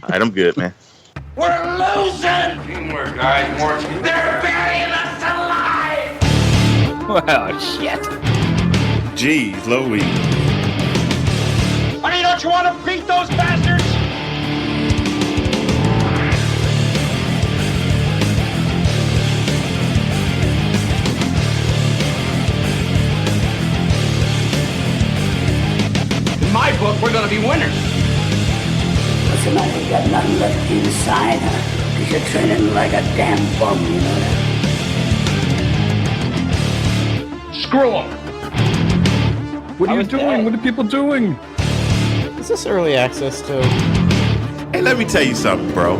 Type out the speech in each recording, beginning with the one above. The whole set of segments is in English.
right, I'm good, man. We're losing! Teamwork, guys, more. They're burying us alive! Well, shit. Jeez, Louie. Honey, don't you want to beat those bastards? In my book, we're gonna be winners. Listen, I ain't got nothing left inside, because you're training like a damn bum, you know that? Screw them. What are you doing? What are people doing? Is this early access to? Hey, let me tell you something, bro.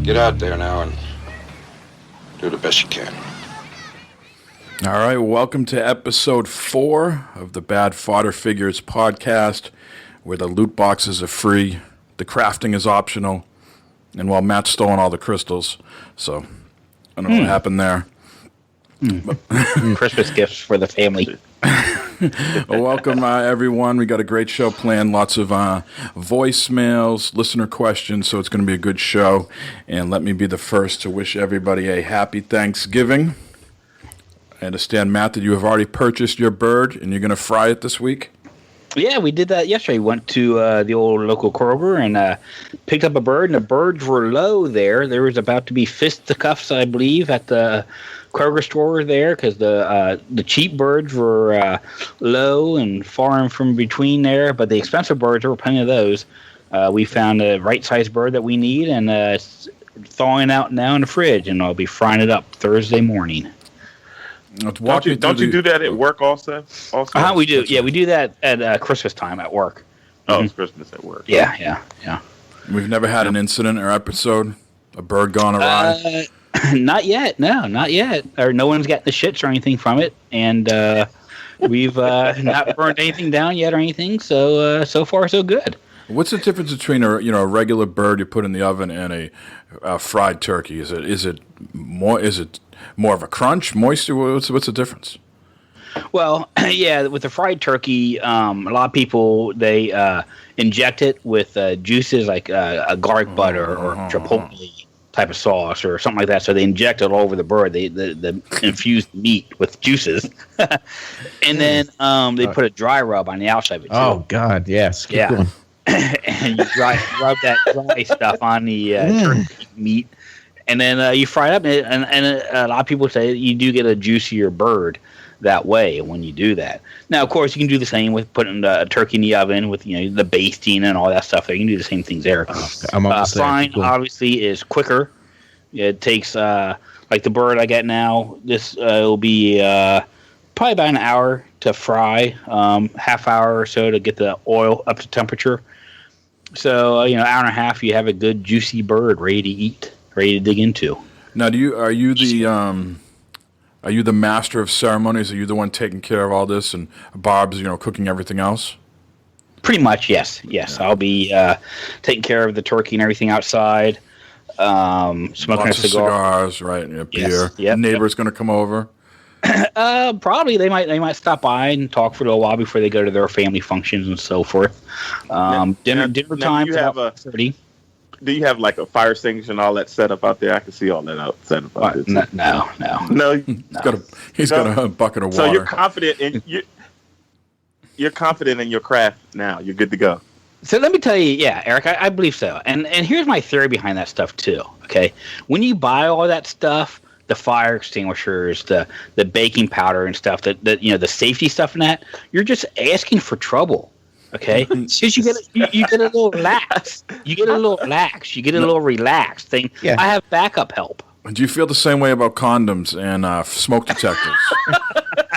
Get out there now and do the best you can. All right, welcome to episode 4 of the Bad Fodder Figures podcast, where the loot boxes are free, the crafting is optional, and well, Matt's stolen all the crystals, so I don't know what happened there. Christmas gifts for the family. Well, welcome, everyone. We got a great show planned. Lots of voicemails, listener questions, so it's going to be a good show. And let me be the first to wish everybody a happy Thanksgiving. I understand, Matt, that you have already purchased your bird, and you're going to fry it this week? Yeah, we did that yesterday. Went to the old local Kroger and picked up a bird, and the birds were low there. There was about to be fisticuffs, I believe, at the Kroger store there, because the cheap birds were low and far and from between there, but the expensive birds, there were plenty of those. We found a right-sized bird that we need, and it's thawing out now in the fridge, and I'll be frying it up Thursday morning. Don't you do that at work also? We do. Yeah, we do that at Christmas time at work. Oh, it's Christmas at work. Yeah. We've never had an incident or episode, a bird gone awry? Not yet. No, not yet. Or no one's gotten the shits or anything from it, and we've not burned anything down yet or anything. So so far so good. What's the difference between a regular bird you put in the oven and a fried turkey? Is it more of a crunch, moisture? What's the difference? Well, yeah, with the fried turkey, a lot of people they inject it with juices like a garlic butter or chipotle type of sauce or something like that. So they inject it all over the bird. They infuse meat with juices, and then they put a dry rub on the outside of it too. Oh God, yes, yeah. And you rub that dry stuff on the turkey meat, and then you fry it up. And a lot of people say you do get a juicier bird that way when you do that. Now, of course, you can do the same with putting a turkey in the oven with the basting and all that stuff. You can do the same things there. Frying obviously is quicker. It takes like the bird I got now. This will be probably about an hour to fry, half hour or so to get the oil up to temperature. So hour and a half, you have a good juicy bird ready to eat, ready to dig into. Now, are you the master of ceremonies? Are you the one taking care of all this, and Bob's cooking everything else? Pretty much, yes. I'll be taking care of the turkey and everything outside. Smoking Lots a cigar. Of cigars, right? Beer. Yes. Yep. Neighbor's going to come over. Probably they might stop by and talk for a little while before they go to their family functions and so forth. Dinner time. Do you have Do you have like a fire extinguisher and all that set up out there? I can see all that set up out there. No. He's got a bucket of water. So you're confident in your craft now. You're good to go. So let me tell you, yeah, Eric, I believe so. And here's my theory behind that stuff too. Okay, when you buy all that stuff, the fire extinguishers, the baking powder and stuff, the safety stuff and that, you're just asking for trouble. Okay, since you get a little lax, you get a little relaxed thing. Yeah. I have backup help. Do you feel the same way about condoms and smoke detectors?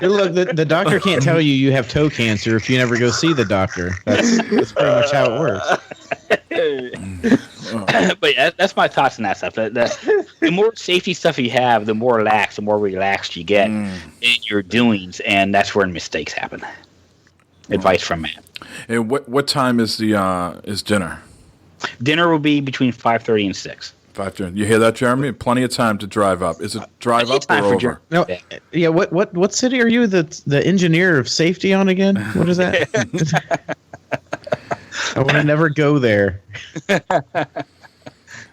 Look, the doctor can't tell you have toe cancer if you never go see the doctor. That's pretty much how it works. But yeah, that's my thoughts on that stuff. The more safety stuff you have, the more relaxed you get in your doings, and that's where mistakes happen. Advice from Matt. And what time is is dinner? Dinner will be between 5:30 and 6. 5:30. You hear that, Jeremy? Plenty of time to drive up. Is it drive up or over? No. Yeah. What city are you the engineer of safety on again? What is that? I want to never go there.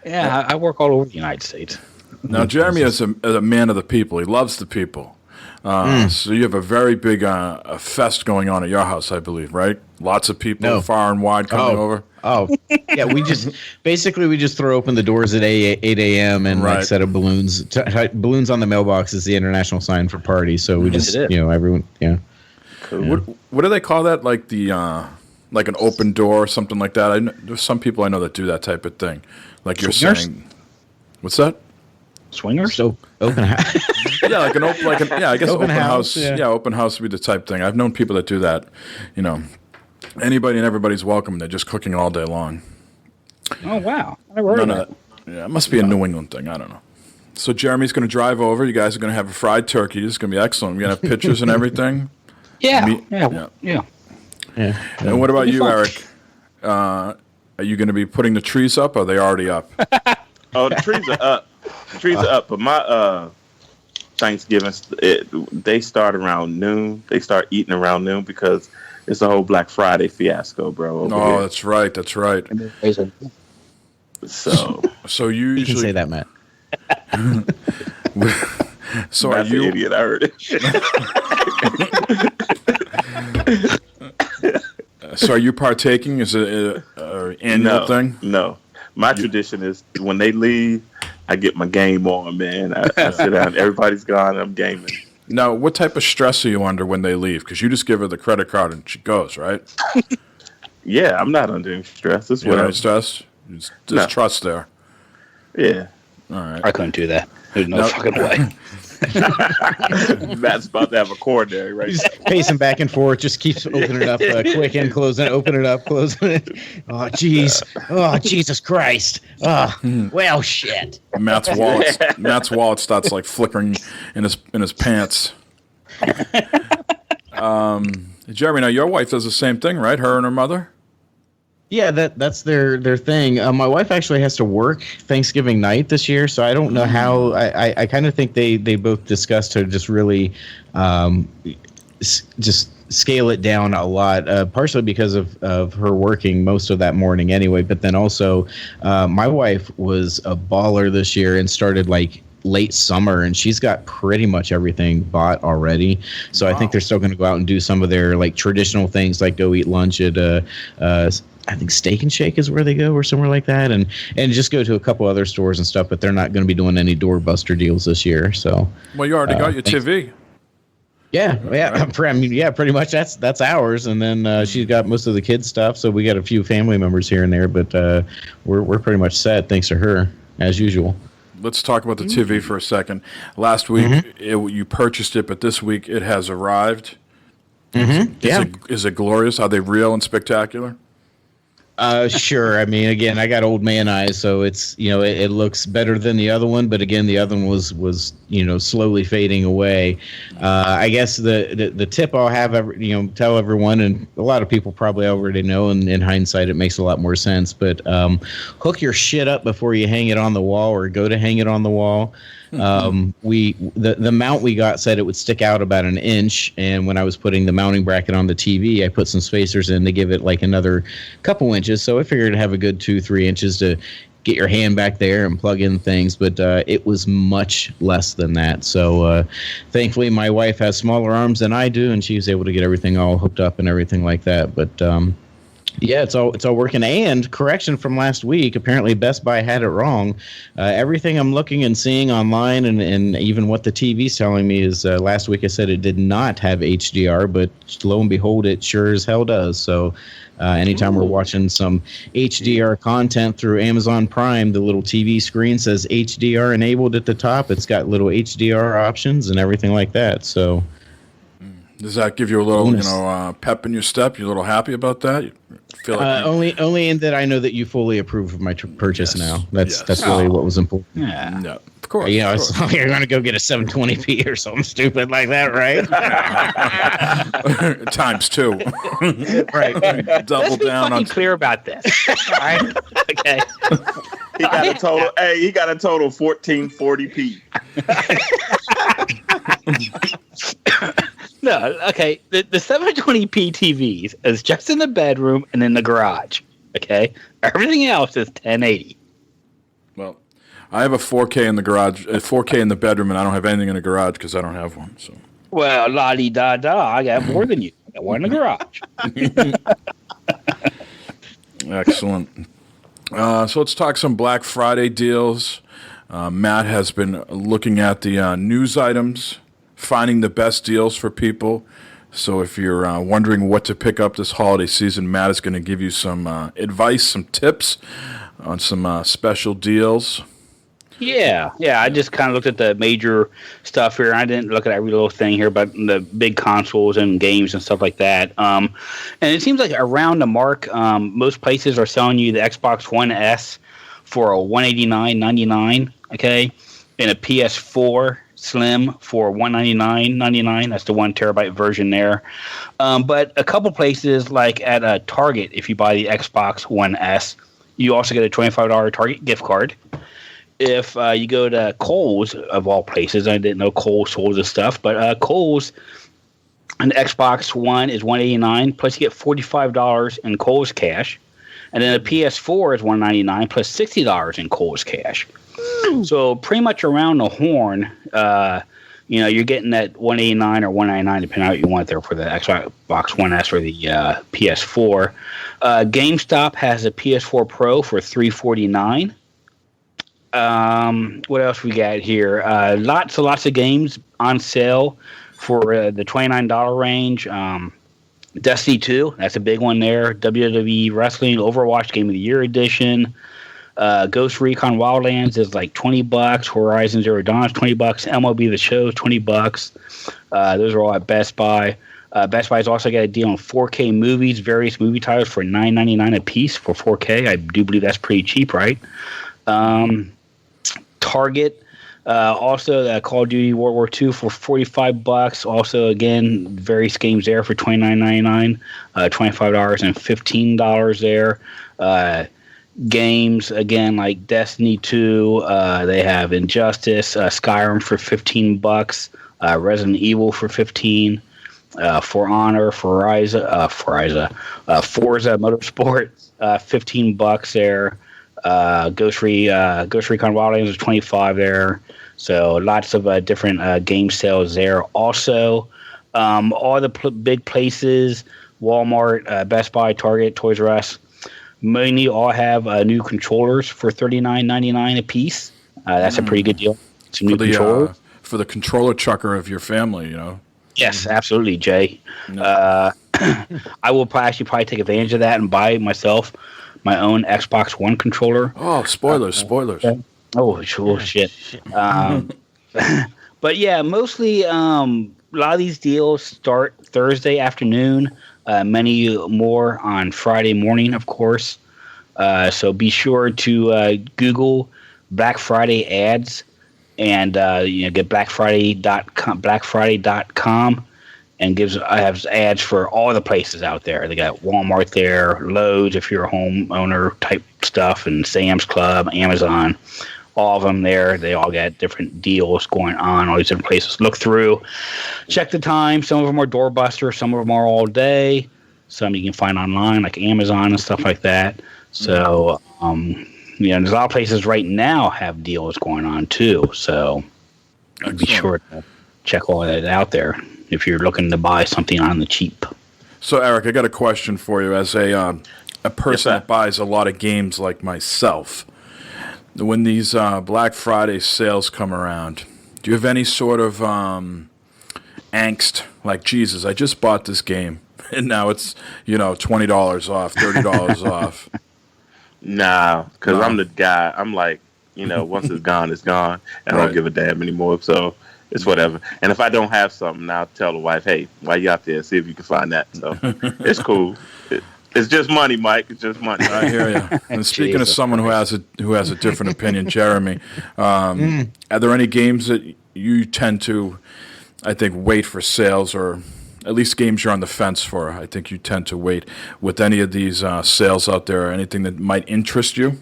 Yeah, I work all over the United States. Now, Jeremy is a man of the people. He loves the people. So you have a very big a fest going on at your house, I believe, right? Lots of people far and wide coming over. Oh, yeah. We just throw open the doors at 8 a.m. and like set up balloons. Balloons on the mailbox is the international sign for party. So we just, everyone, yeah. Cool. What do they call that? Like the like an open door or something like that? There's some people I know that do that type of thing. Like you're saying, what's that? Swingers? So open house. Yeah, like I guess open house. Yeah, open house would be the type thing. I've known people that do that. You know, anybody and everybody's welcome. They're just cooking all day long. Oh wow! I never heard of that. Yeah, it must be a New England thing. I don't know. So Jeremy's going to drive over. You guys are going to have a fried turkey. It's going to be excellent. We're going to have pictures and everything. Yeah. And what about you, Eric? Are you going to be putting the trees up? Or are they already up? Oh, the trees are up. The trees are up, but my Thanksgiving, they start around noon. They start eating around noon because it's a whole Black Friday fiasco, bro. Oh, that's right. So you usually can say that, Matt. So Matt's are you an idiot? I heard it. So are you partaking? Is it an annual thing? No. My tradition is when they leave, I get my game on, man. I sit down. Everybody's gone. I'm gaming. Now, what type of stress are you under when they leave? Because you just give her the credit card and she goes, right? Yeah, I'm not under any stress. That's You're what not stressed? There's trust there. Yeah. All right. I couldn't do that. There's no fucking way. Matt's about to have a coronary right He's pacing back and forth, just keeps opening it up, quick and closing it, open it up, closing it. Oh, jeez. Oh, Jesus Christ. Oh, well, shit. Matt's wallet starts like flickering in his pants. Jeremy, now your wife does the same thing, right? Her and her mother? Yeah, that's their thing. My wife actually has to work Thanksgiving night this year, so I don't know how. I kind of think they both discussed to just really just scale it down a lot, partially because of her working most of that morning anyway, but then also my wife was a baller this year and started like late summer, and she's got pretty much everything bought already. So I think they're still going to go out and do some of their like traditional things, like go eat lunch at I think Steak and Shake is where they go, or somewhere like that, and just go to a couple other stores and stuff. But they're not going to be doing any doorbuster deals this year. So, well, you already got your TV. Yeah, pretty much that's ours. And then she's got most of the kids stuff, so we got a few family members here and there. But we're pretty much set thanks to her, as usual. Let's talk about the TV for a second. Last week you purchased it, but this week it has arrived. Is it glorious? Are they real and spectacular? Sure. I mean, again, I got old man eyes, so it's, it looks better than the other one, but again, the other one was slowly fading away. I guess the tip I'll have tell everyone, and a lot of people probably already know, and in hindsight it makes a lot more sense, but hook your shit up before you hang it on the wall or go to hang it on the wall. The mount we got said it would stick out about an inch, and when I was putting the mounting bracket on the TV, I put some spacers in to give it like another couple inches, so I figured I'd have a good 2-3 inches to get your hand back there and plug in things, but it was much less than that. So thankfully my wife has smaller arms than I do, and she was able to get everything all hooked up and everything like that. But yeah, it's all working. And correction from last week, apparently Best Buy had it wrong. Everything I'm looking and seeing online, and even what the TV's telling me is last week I said it did not have HDR, but lo and behold, it sure as hell does. So anytime we're watching some HDR content through Amazon Prime, the little TV screen says HDR enabled at the top. It's got little HDR options and everything like that. So does that give you a little, pep in your step? You're a little happy about that? You feel like only in that I know that you fully approve of my purchase now. That's really what was important. Yeah, of course. You're going to go get a 720p or something stupid like that, right? Times 2. Right. Double down on. Clear about this. All right. Okay. He got a total. He got a total 1440p. No, okay. The 720p TVs is just in the bedroom and in the garage. Okay, everything else is 1080. Well, I have a 4K in the garage, a 4K in the bedroom, and I don't have anything in the garage because I don't have one. So. Well, la di da da. I got more than you. I got one in the garage. Excellent. So let's talk some Black Friday deals. Matt has been looking at the news items, finding the best deals for people. So if you're wondering what to pick up this holiday season, Matt is going to give you some advice, some tips on some special deals. Yeah. I just kind of looked at the major stuff here. I didn't look at every little thing here, but the big consoles and games and stuff like that. And it seems like around the mark, most places are selling you the Xbox One S for a $189.99, okay, and a PS4 Slim for $199.99. That's the 1 terabyte version there. But a couple places, like at Target, if you buy the Xbox One S, you also get a $25 Target gift card. If you go to Kohl's, of all places, I didn't know Kohl's sold this stuff, but Kohl's and Xbox One is $189, plus you get $45 in Kohl's cash. And then the PS4 is $199 plus $60 in Kohl's cash. So pretty much around the horn, you're getting that $189 or $199, depending on what you want there for the Xbox One S or the PS4. GameStop has a PS4 Pro for $349. What else we got here? Lots of games on sale for the $29 range. Destiny 2, that's a big one there. WWE Wrestling, Overwatch Game of the Year edition. Ghost Recon Wildlands is like $20. Horizon Zero Dawn is $20. MLB The Show is $20. Those are all at Best Buy. Best Buy's also got a deal on 4K movies, various movie titles for $9.99 a piece for 4K. I do believe that's pretty cheap, right? Target, also Call of Duty World War II for $45. Also, again, various games there for $29.99, $25 and $15 there. Games, again, like Destiny 2, they have Injustice, Skyrim for $15, Resident Evil for $15, For Honor, Forza Motorsport, $15 there. Ghost Recon Wildlands is $25 there. So lots of different game sales there. Also, all the big places, Walmart, Best Buy, Target, Toys R Us, mainly all have new controllers for $39.99 a piece. That's a pretty good deal. Some new controllers. For the controller chucker of your family, you know. Yes, absolutely, Jay. No. I will probably take advantage of that and buy myself my own Xbox One controller. Oh, spoilers. Oh, shit. But yeah, mostly a lot of these deals start Thursday afternoon, many more on Friday morning, of course. So be sure to Google Black Friday ads and get blackfriday.com, and I have ads for all the places out there. They got Walmart there, Lowe's if you're a homeowner type stuff, and Sam's Club, Amazon, all of them there. They all got different deals going on, all these different places. Look through, check the time. Some of them are doorbuster, some of them are all day. Some you can find online, like Amazon and stuff like that. So, there's a lot of places right now have deals going on too. So, be sure to check all that out there if you're looking to buy something on the cheap. So, Eric, I got a question for you. As a person that buys a lot of games like myself, when these Black Friday sales come around, do you have any sort of angst? Like, Jesus, I just bought this game, and now it's, $20 off, $30 off. Nah, because I'm the guy. I'm like, once it's gone, it's gone. And I don't give a damn anymore. So it's whatever. And if I don't have something, I'll tell the wife, hey, while you out there, see if you can find that. So it's cool. It's just money, Mike. It's just money. I hear you. And speaking of someone who has a different opinion, Jeremy, are there any games that you tend to, I think, wait for sales, or at least games you're on the fence for? I think you tend to wait with any of these sales out there, or anything that might interest you?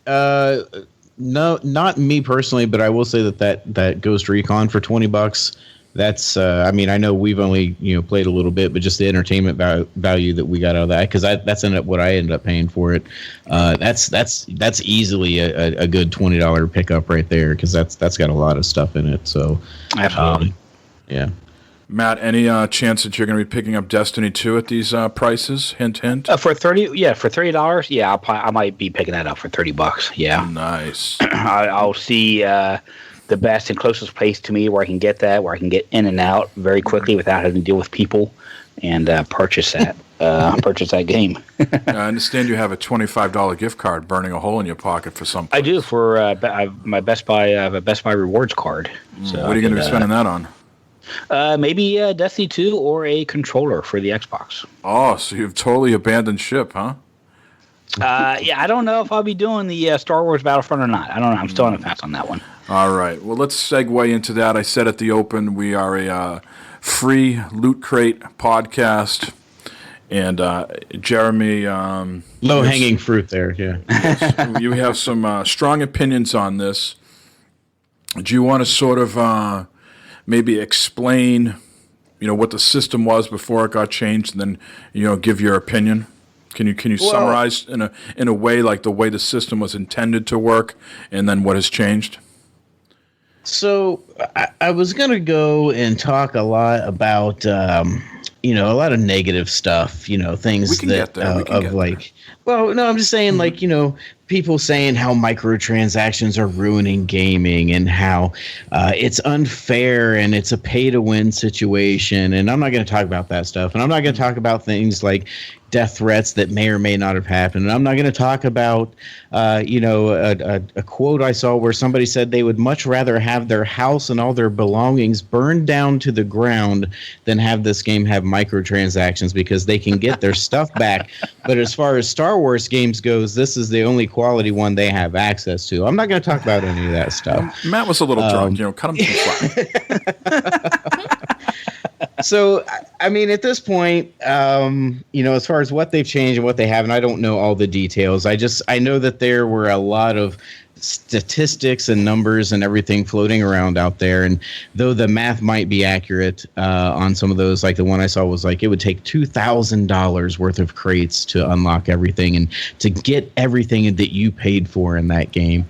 No, not me personally, but I will say that Ghost Recon for $20 that's I mean, I know we've only played a little bit, but just the entertainment value that we got out of that, because that's what I ended up paying for it. That's easily a good $20 pickup right there, because that's got a lot of stuff in it. So Absolutely. Yeah. Matt, any chance that you're going to be picking up Destiny 2 at these prices? Hint, hint. For $30, yeah, I might be picking that up for $30. Yeah, Nice. I'll see the best and closest place to me where I can get that, where I can get in and out very quickly without having to deal with people, and purchase that game. I understand you have a $25 gift card burning a hole in your pocket for something. I do for my Best Buy. I have a Best Buy rewards card. So what are you going to be spending that on? Maybe Destiny 2 or a controller for the Xbox. Oh, so you've totally abandoned ship, huh? Yeah, I don't know if I'll be doing the Star Wars Battlefront or not. I don't know. I'm still on the fence on that one. All right. Well, let's segue into that. I said at the open, we are a free Loot Crate podcast. And Jeremy... low-hanging fruit there, yeah. Yes, you have some strong opinions on this. Do you want to sort of... maybe explain, what the system was before it got changed, and then, give your opinion? Can you summarize in a way like the way the system was intended to work, and then what has changed? So I was gonna go and talk a lot about a lot of negative stuff, things that well, no, I'm just saying people saying how microtransactions are ruining gaming, and how it's unfair and it's a pay-to-win situation. And I'm not going to talk about that stuff. And I'm not going to talk about things like death threats that may or may not have happened. And I'm not going to talk about, a quote I saw where somebody said they would much rather have their house and all their belongings burned down to the ground than have this game have microtransactions, because they can get their stuff back. But as far as Star Wars games goes, this is the only quality one they have access to. I'm not going to talk about any of that stuff. Matt was a little drunk, cut him some slack. So, I mean, at this point, as far as what they've changed and what they haven't, I don't know all the details. I know that there were a lot of statistics and numbers and everything floating around out there. And though the math might be accurate on some of those, like the one I saw was like it would take $2,000 worth of crates to unlock everything and to get everything that you paid for in that game.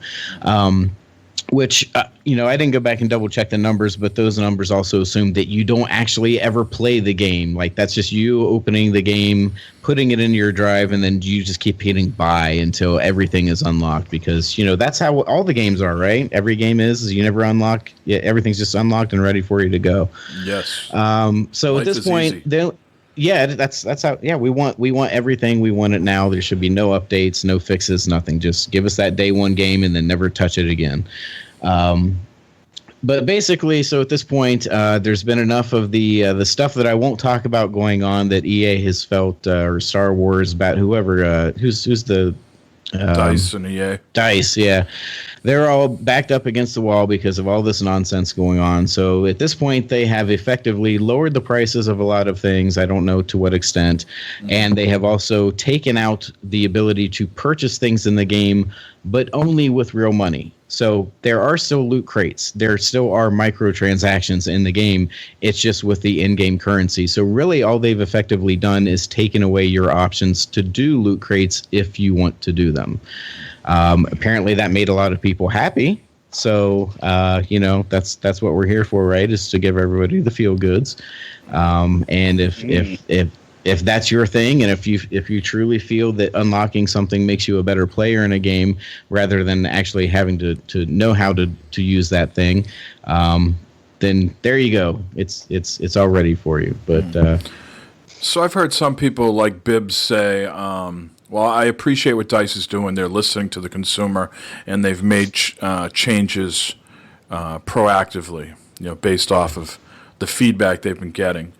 Which, I didn't go back and double check the numbers, but those numbers also assume that you don't actually ever play the game. Like, that's just you opening the game, putting it into your drive, and then you just keep hitting buy until everything is unlocked. Because, that's how all the games are, right? Every game is you never unlock. Yeah, everything's just unlocked and ready for you to go. Yes. So Life at this point, that's how. Yeah, we want everything. We want it now. There should be no updates, no fixes, nothing. Just give us that day one game and then never touch it again. But basically, so at this point, there's been enough of the stuff that I won't talk about going on that EA has felt, or Star Wars, about whoever who's the DICE and EA. DICE, yeah. They're all backed up against the wall because of all this nonsense going on. So at this point, they have effectively lowered the prices of a lot of things. I don't know to what extent. And they have also taken out the ability to purchase things in the game, but only with real money. So there are still loot crates. There still are microtransactions in the game. It's just with the in-game currency. So really all they've effectively done is taken away your options to do loot crates if you want to do them. Apparently that made a lot of people happy. So, that's what we're here for, right? Is to give everybody the feel goods. And if that's your thing, and if you truly feel that unlocking something makes you a better player in a game rather than actually having to know how to use that thing, then there you go. It's all ready for you. But so I've heard some people like Bibbs say, well, I appreciate what DICE is doing. They're listening to the consumer, and they've made changes proactively, based off of the feedback they've been getting.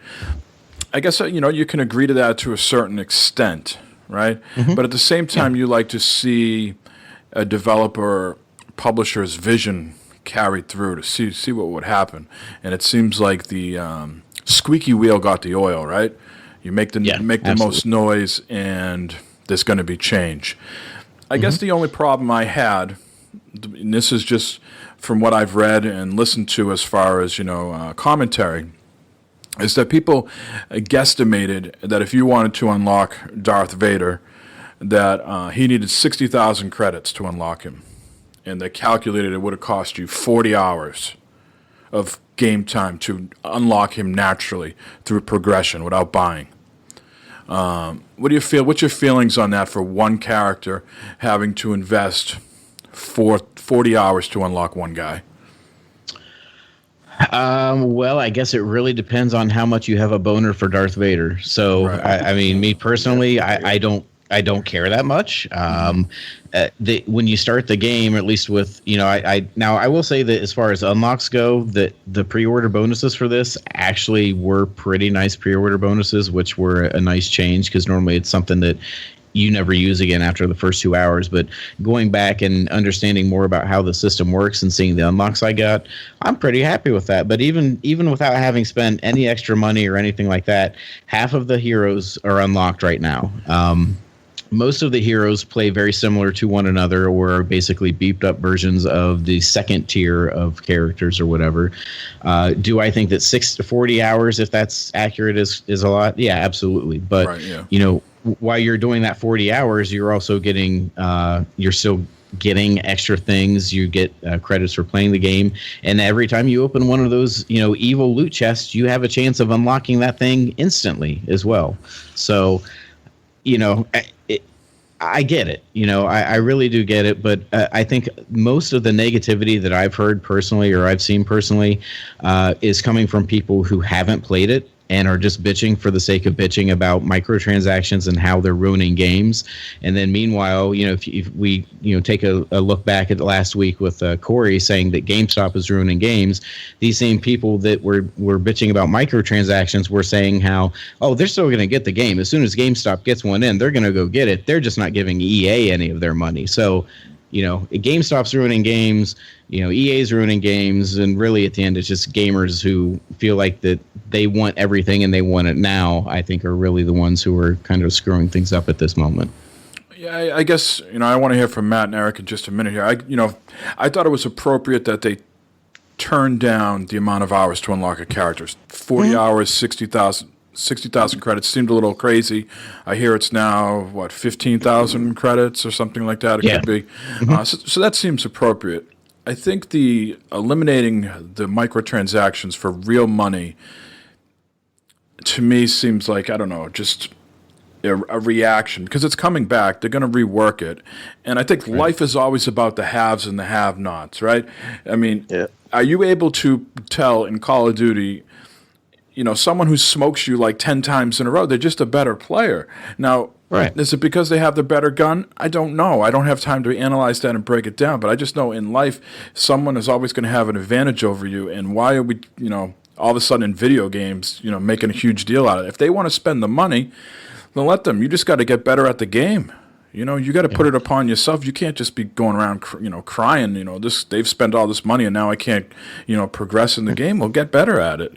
I guess, you can agree to that to a certain extent, right? Mm-hmm. But at the same time, you like to see a developer, publisher's vision carried through to see what would happen. And it seems like the squeaky wheel got the oil, right? You make the most noise, and there's going to be change. I guess the only problem I had, and this is just from what I've read and listened to as far as, commentary, is that people guesstimated that if you wanted to unlock Darth Vader, that he needed 60,000 credits to unlock him. And they calculated it would have cost you 40 hours of game time to unlock him naturally through progression without buying. What do you feel? What's your feelings on that for one character having to invest 40 hours to unlock one guy? Well, I guess it really depends on how much you have a boner for Darth Vader. So, right. I mean, me personally, I don't care that much. When you start the game, at least with, now I will say that as far as unlocks go, that the pre-order bonuses for this actually were pretty nice pre-order bonuses, which were a nice change because normally it's something that you never use again after the first 2 hours. But going back and understanding more about how the system works and seeing the unlocks I got, I'm pretty happy with that. But even without having spent any extra money or anything like that, half of the heroes are unlocked right now. Most of the heroes play very similar to one another or are basically beeped up versions of the second tier of characters or whatever. Do I think that 40 hours, if that's accurate, is a lot? Yeah, absolutely. But, right, yeah. While you're doing that 40 hours, you're also getting, you're still getting extra things. You get credits for playing the game. And every time you open one of those, evil loot chests, you have a chance of unlocking that thing instantly as well. So, I get it. I really do get it. But I think most of the negativity that I've heard personally or I've seen personally is coming from people who haven't played it and are just bitching for the sake of bitching about microtransactions and how they're ruining games. And then meanwhile, if we take a look back at last week with Corey saying that GameStop is ruining games, these same people that were bitching about microtransactions were saying how, they're still going to get the game. As soon as GameStop gets one in, they're going to go get it. They're just not giving EA any of their money. So, GameStop's ruining games, EA's ruining games, and really at the end it's just gamers who feel like that they want everything and they want it now, I think are really the ones who are kind of screwing things up at this moment. Yeah, I guess, I want to hear from Matt and Eric in just a minute here. I thought it was appropriate that they turned down the amount of hours to unlock a character. 40 hours, 60,000 credits seemed a little crazy. I hear it's now, 15,000 credits or something like that. It could be. So that seems appropriate. I think the eliminating the microtransactions for real money, to me, seems like, I don't know, just a reaction. Because it's coming back. They're going to rework it. And I think life is always about the haves and the have-nots, right? I mean, are you able to tell in Call of Duty, someone who smokes you like 10 times in a row, they're just a better player. Now, is it because they have the better gun? I don't know. I don't have time to analyze that and break it down, but I just know in life, someone is always going to have an advantage over you. And why are we, all of a sudden in video games, making a huge deal out of it? If they want to spend the money, then let them. You just got to get better at the game. You got to put it upon yourself. You can't just be going around, crying, they've spent all this money and now I can't, progress in the game. Well, get better at it,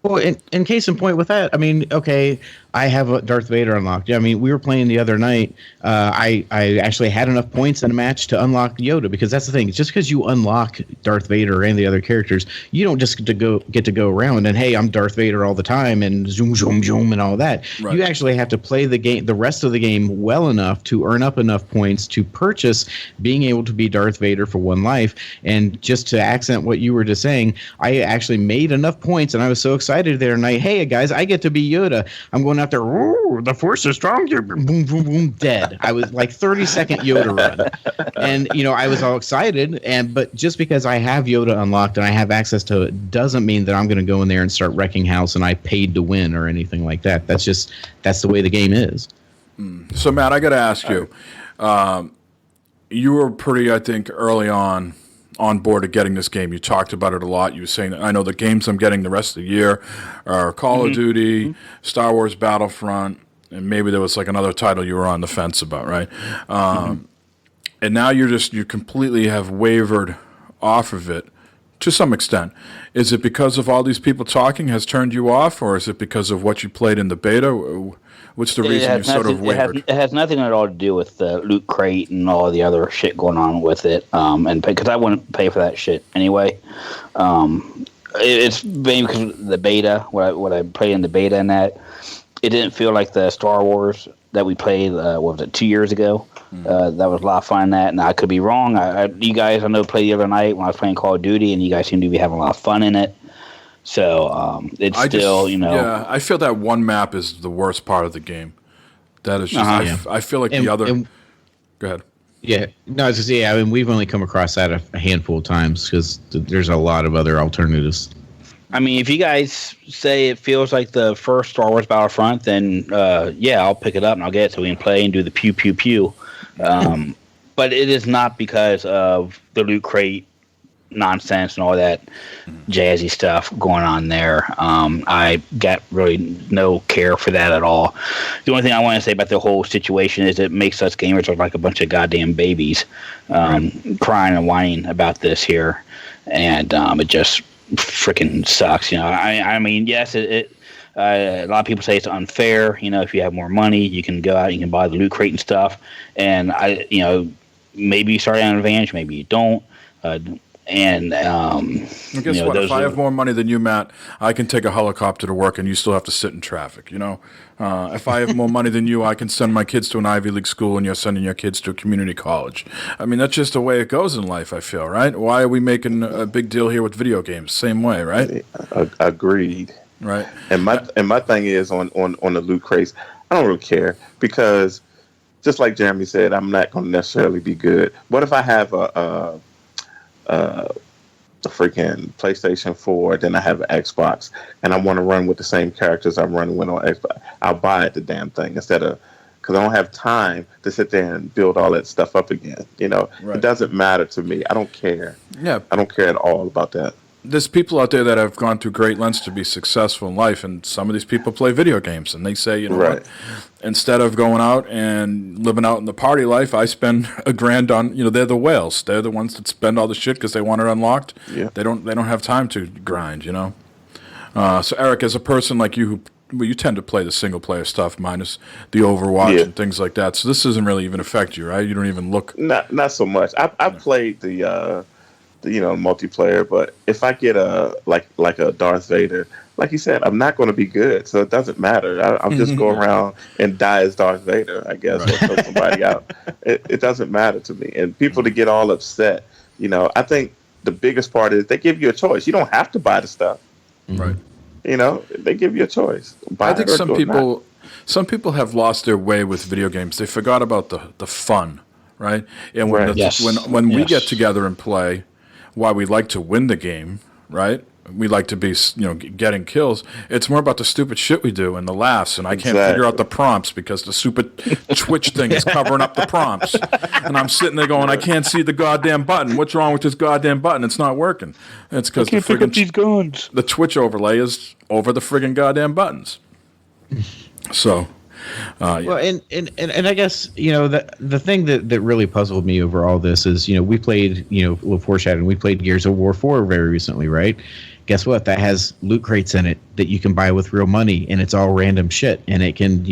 Well, in case in point with that, I mean, okay, I have a Darth Vader unlocked. I mean, we were playing the other night. I actually had enough points in a match to unlock Yoda, because that's the thing. Just because you unlock Darth Vader and the other characters, you don't just get to go around and, hey, I'm Darth Vader all the time and zoom, zoom, zoom and all that. Right. You actually have to play the rest of the game well enough to earn up enough points to purchase being able to be Darth Vader for one life. And just to accent what you were just saying, I actually made enough points and I was so excited there tonight. Hey, guys, I get to be Yoda. I'm going out there. Ooh, the Force is strong. You're boom, boom, boom, dead. I was like 30-second Yoda run, and I was all excited. But just because I have Yoda unlocked and I have access to it doesn't mean that I'm going to go in there and start wrecking house and I paid to win or anything like that. That's the way the game is. So Matt, I got to ask you. You were pretty, I think, early on board of getting this game. You talked about it a lot. You were saying that I know the games I'm getting the rest of the year are Call of Duty, Star Wars Battlefront, and maybe there was like another title you were on the fence about, right? And now you completely have wavered off of it to some extent. Is it because of all these people talking has turned you off, or is it because of what you played in the beta? What's the reason you sort of wavered? It has nothing at all to do with the Loot Crate and all the other shit going on with it. And because I wouldn't pay for that shit anyway. It's maybe because of the beta, what I played in the beta and that. It didn't feel like the Star Wars that we played, what was it, 2 years ago? That was a lot of fun in that. And I could be wrong. You guys, I know, played the other night when I was playing Call of Duty, and you guys seem to be having a lot of fun in it. So it's Yeah, I feel that one map is the worst part of the game. That is just, I feel like the other. Go ahead. Yeah, no, it's just, I mean, we've only come across that a handful of times because there's a lot of other alternatives. I mean, if you guys say it feels like the first Star Wars Battlefront, then I'll pick it up and I'll get it so we can play and do the pew pew pew. But it is not because of the Loot Crate nonsense and all that jazzy stuff going on there. I got really no care for that at all. The only thing I want to say about the whole situation is it makes us gamers look like a bunch of goddamn babies crying and whining about this here, and it just freaking sucks. I mean, yes, it a lot of people say it's unfair. If you have more money, you can go out and you can buy the Loot Crate and stuff, and maybe you start out an advantage, maybe you don't. And guess what? If I have more money than you, Matt, I can take a helicopter to work, and you still have to sit in traffic. If I have more money than you, I can send my kids to an Ivy League school, and you're sending your kids to a community college. I mean, that's just the way it goes in life. I feel, right? Why are we making a big deal here with video games? Same way, right? Agreed. Right. And my thing is on the Loot Crates, I don't really care because, just like Jeremy said, I'm not going to necessarily be good. What if I have a freaking PlayStation 4, then I have an Xbox, and I want to run with the same characters I'm running with on Xbox? I'll buy it, the damn thing, instead of, because I don't have time to sit there and build all that stuff up again. Right. It doesn't matter to me. I don't care. Yeah, I don't care at all about that. There's people out there that have gone through great lengths to be successful in life, and some of these people play video games, and they say, what? Instead of going out and living out in the party life, I spend $1,000 on, they're the whales. They're the ones that spend all the shit because they want it unlocked. Yeah. They don't have time to grind, So Eric, as a person like you you tend to play the single player stuff minus the Overwatch and things like that. So this doesn't really even affect you, right? You don't even look. Not so much. I played the multiplayer, but if I get a Darth Vader, like you said, I'm not going to be good, so it doesn't matter. I'll just go around and die as Darth Vader, I guess, or throw somebody out. It doesn't matter to me. And people to get all upset, I think the biggest part is they give you a choice. You don't have to buy the stuff, right? They give you a choice. I think some people have lost their way with video games. They forgot about the fun, right? And when we get together and play, why we like to win the game, right? We like to be, getting kills. It's more about the stupid shit we do and the laughs. And I can't figure out the prompts because the stupid Twitch thing is covering up the prompts. And I'm sitting there going, I can't see the goddamn button. What's wrong with this goddamn button? It's not working. It's because the Twitch overlay is over the friggin' goddamn buttons. So. Well, and I guess the thing that really puzzled me over all this is we played with foreshadowing, we played Gears of War 4 very recently, right? Guess what? That has loot crates in it that you can buy with real money, and it's all random shit. And it can,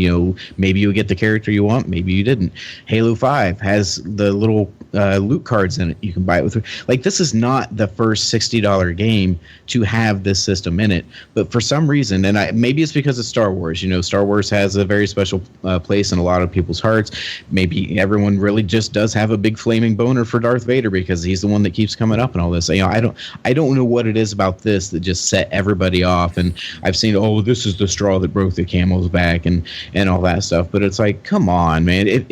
maybe you get the character you want, maybe you didn't. Halo 5 has the little loot cards in it. You can buy it with. This is not the first $60 game to have this system in it. But for some reason, and maybe it's because it's Star Wars. Star Wars has a very special place in a lot of people's hearts. Maybe everyone really just does have a big flaming boner for Darth Vader because he's the one that keeps coming up and all this. I don't know what it is about this that just set everybody off. And I've seen, this is the straw that broke the camel's back and all that stuff. But it's like, come on, man.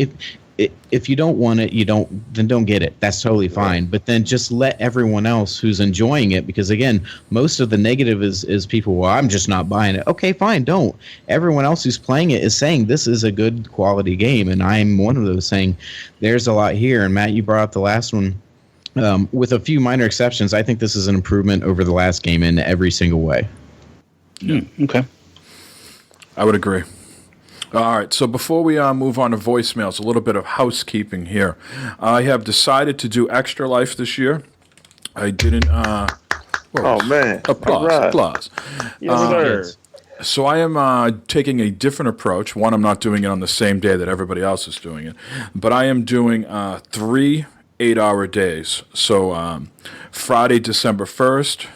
If you don't want it, then don't get it. That's totally fine. But then just let everyone else who's enjoying it, because again, most of the negative is people, well, I'm just not buying it. Okay, fine, don't. Everyone else who's playing it is saying this is a good quality game, and I'm one of those saying there's a lot here. And Matt, you brought up the last one. With a few minor exceptions, I think this is an improvement over the last game in every single way. Yeah. Okay. I would agree. All right, so before we move on to voicemails, a little bit of housekeeping here. I have decided to do Extra Life this year. I didn't... oh, man. Applause. Yes, sir. So I am taking a different approach. One, I'm not doing it on the same day that everybody else is doing it, but I am doing 3 8-hour days. So Friday, December 1st,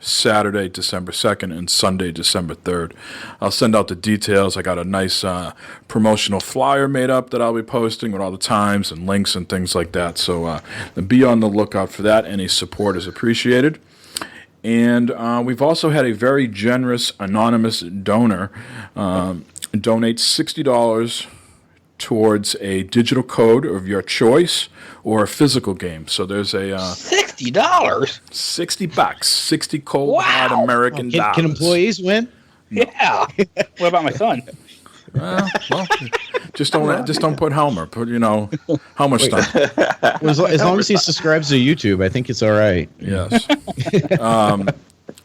Saturday, December 2nd, and Sunday, December 3rd. I'll send out the details. I got a nice promotional flyer made up that I'll be posting with all the times and links and things like that. So be on the lookout for that. Any support is appreciated. And we've also had a very generous anonymous donor donate $60 towards a digital code of your choice or a physical game. So there's a $60. $60, 60 cold hard American dollars. Can employees win? Yeah. What about my son? Well, just don't put Helmer. Put Helmer stuff. Well, as long as he subscribes to YouTube, I think it's all right. Yes.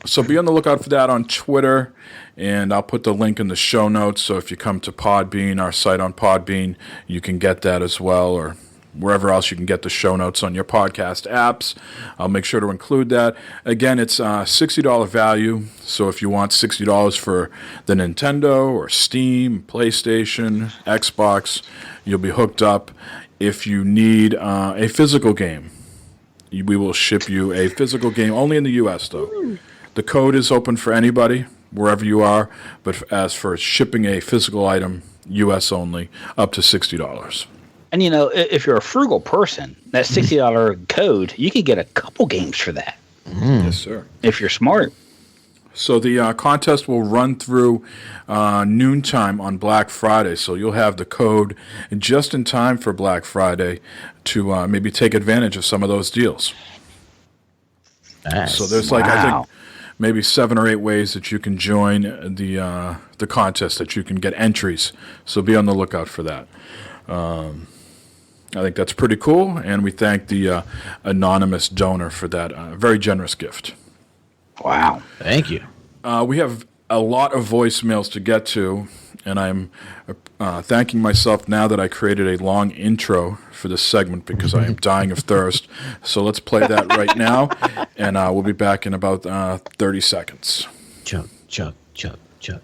So be on the lookout for that on Twitter, and I'll put the link in the show notes. So if you come to Podbean, our site on Podbean, you can get that as well, or wherever else you can get the show notes on your podcast apps. I'll make sure to include that. Again, it's $60 value. So if you want $60 for the Nintendo or Steam, PlayStation, Xbox, you'll be hooked up. If you need a physical game, we will ship you a physical game, only in the U.S., though. The code is open for anybody, wherever you are, but as for shipping a physical item, U.S. only, up to $60. And if you're a frugal person, that $60 code, you can get a couple games for that. Yes, sir. If you're smart. So the contest will run through noontime on Black Friday. So you'll have the code just in time for Black Friday to maybe take advantage of some of those deals. Nice. So there's I think maybe 7 or 8 ways that you can join the contest, that you can get entries. So be on the lookout for that. I think that's pretty cool, and we thank the anonymous donor for that very generous gift. Wow. Thank you. We have a lot of voicemails to get to, and I'm thanking myself now that I created a long intro for this segment because I am dying of thirst. So let's play that right now, and we'll be back in about 30 seconds. Chug, chug, chug, chug.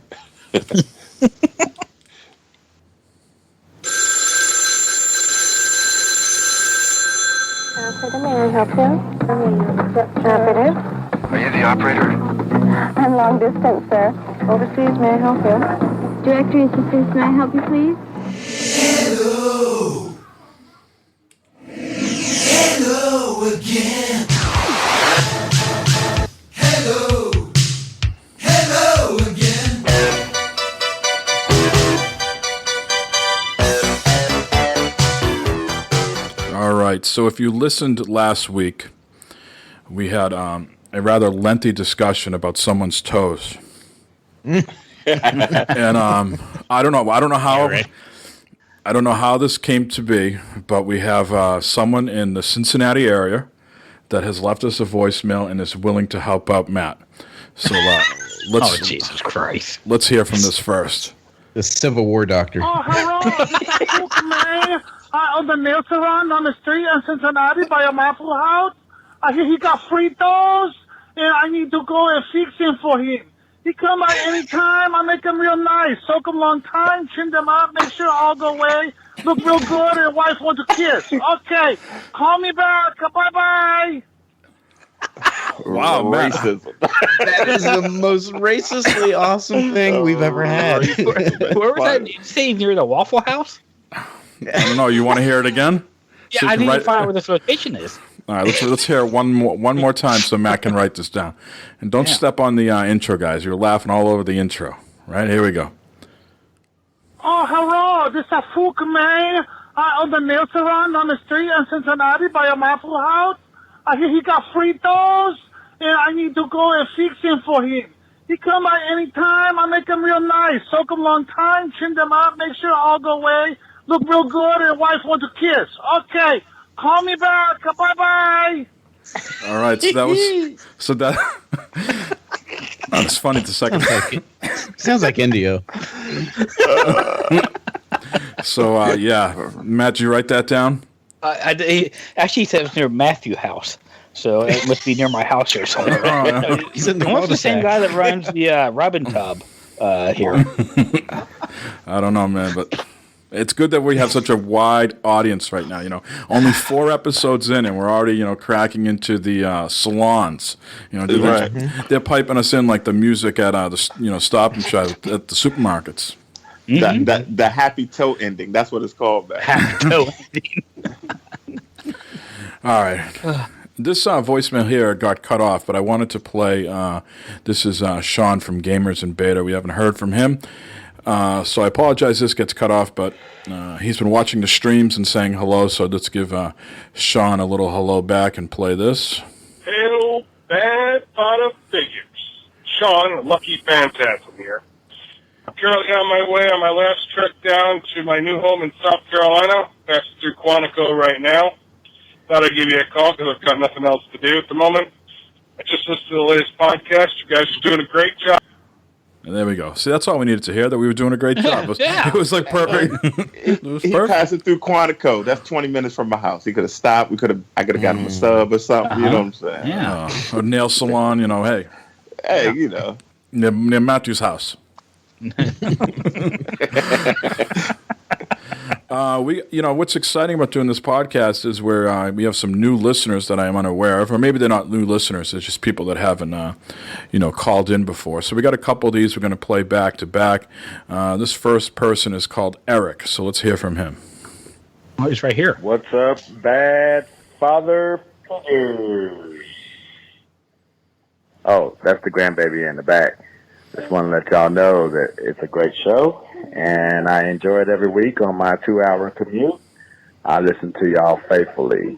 Operator, may I help you? Operator? Are you the operator? I'm long distance, sir. Overseas, may I help you? Directory assistance, may I help you, please? Hello. Hello again. Hello. Hello again. All right, so if you listened last week, we had a rather lengthy discussion about someone's toes. And I don't know how this came to be, but we have someone in the Cincinnati area that has left us a voicemail and is willing to help out Matt. So let's Jesus Christ. let's hear from this first. The Civil War doctor. Oh, hello. This is Cook Man on the nail salon on the street in Cincinnati by a Waffle House. I hear he got fritos, and I need to go and fix him for him. He come by any time. I make him real nice. Soak him long time, trim them up, make sure all go away. Look real good, and wife want to kiss. Okay, call me back. Bye-bye. Wow, Matt. Racism. That is the most racistly awesome thing we've ever had. Where was that? Did you say near the Waffle House? I don't know. You want to hear it again? Yeah, So you I can need to write- find out where this location is. All right, let's hear it one more time so Matt can write this down. And don't step on the intro, guys. You're laughing all over the intro. Right, here we go. Oh, hello. This is Cook Man on the nail salon on the street in Cincinnati by a Waffle House. I hear he got fritos, and I need to go and fix him for him. He come by any time. I make him real nice. Soak him long time, trim them up, make sure all go away. Look real good, and wife want to kiss. Okay, call me back. Bye-bye. All right, so that it's funny the second time. Sounds like Indio. So yeah, Matt, did you write that down? Actually, he said it was near Matthew House, so it must be near my house or somewhere. He's in the And what's the same cul-de-sac. guy that runs the Robin Tub here. I don't know, man, but it's good that we have such a wide audience right now. Only 4 episodes in, and we're already, cracking into the salons. They're piping us in like the music at the Stop and Shop at the supermarkets. Mm-hmm. The happy toe ending. That's what it's called. Happy toe ending. All right. This voicemail here got cut off, but I wanted to play. This is Sean from Gamers in Beta. We haven't heard from him. So I apologize this gets cut off, but he's been watching the streams and saying hello, so let's give Sean a little hello back and play this. Hail, bad pot of figures. Sean, Lucky Phantasm here. I'm currently on my way on my last trek down to my new home in South Carolina. Passing through Quantico right now. Thought I'd give you a call because I've got nothing else to do at the moment. I just listened to the latest podcast. You guys are doing a great job. And there we go. See, that's all we needed to hear, that we were doing a great job. It was like perfect. It was he perfect. passed it through Quantico. That's 20 minutes from my house. He could have stopped. I could have got him a sub or something. You know what I'm saying? Yeah. Or nail salon, hey. Hey, Near Matthew's house. What's exciting about doing this podcast is where we have some new listeners that I am unaware of, or maybe they're not new listeners. It's just people that haven't, called in before. So we got a couple of these we're going to play back to back. This first person is called Eric, so let's hear from him. Oh, he's right here. What's up, bad father figures? Oh, that's the grandbaby in the back. Just want to let y'all know that it's a great show, and I enjoy it every week on my 2-hour commute. I listen to y'all faithfully.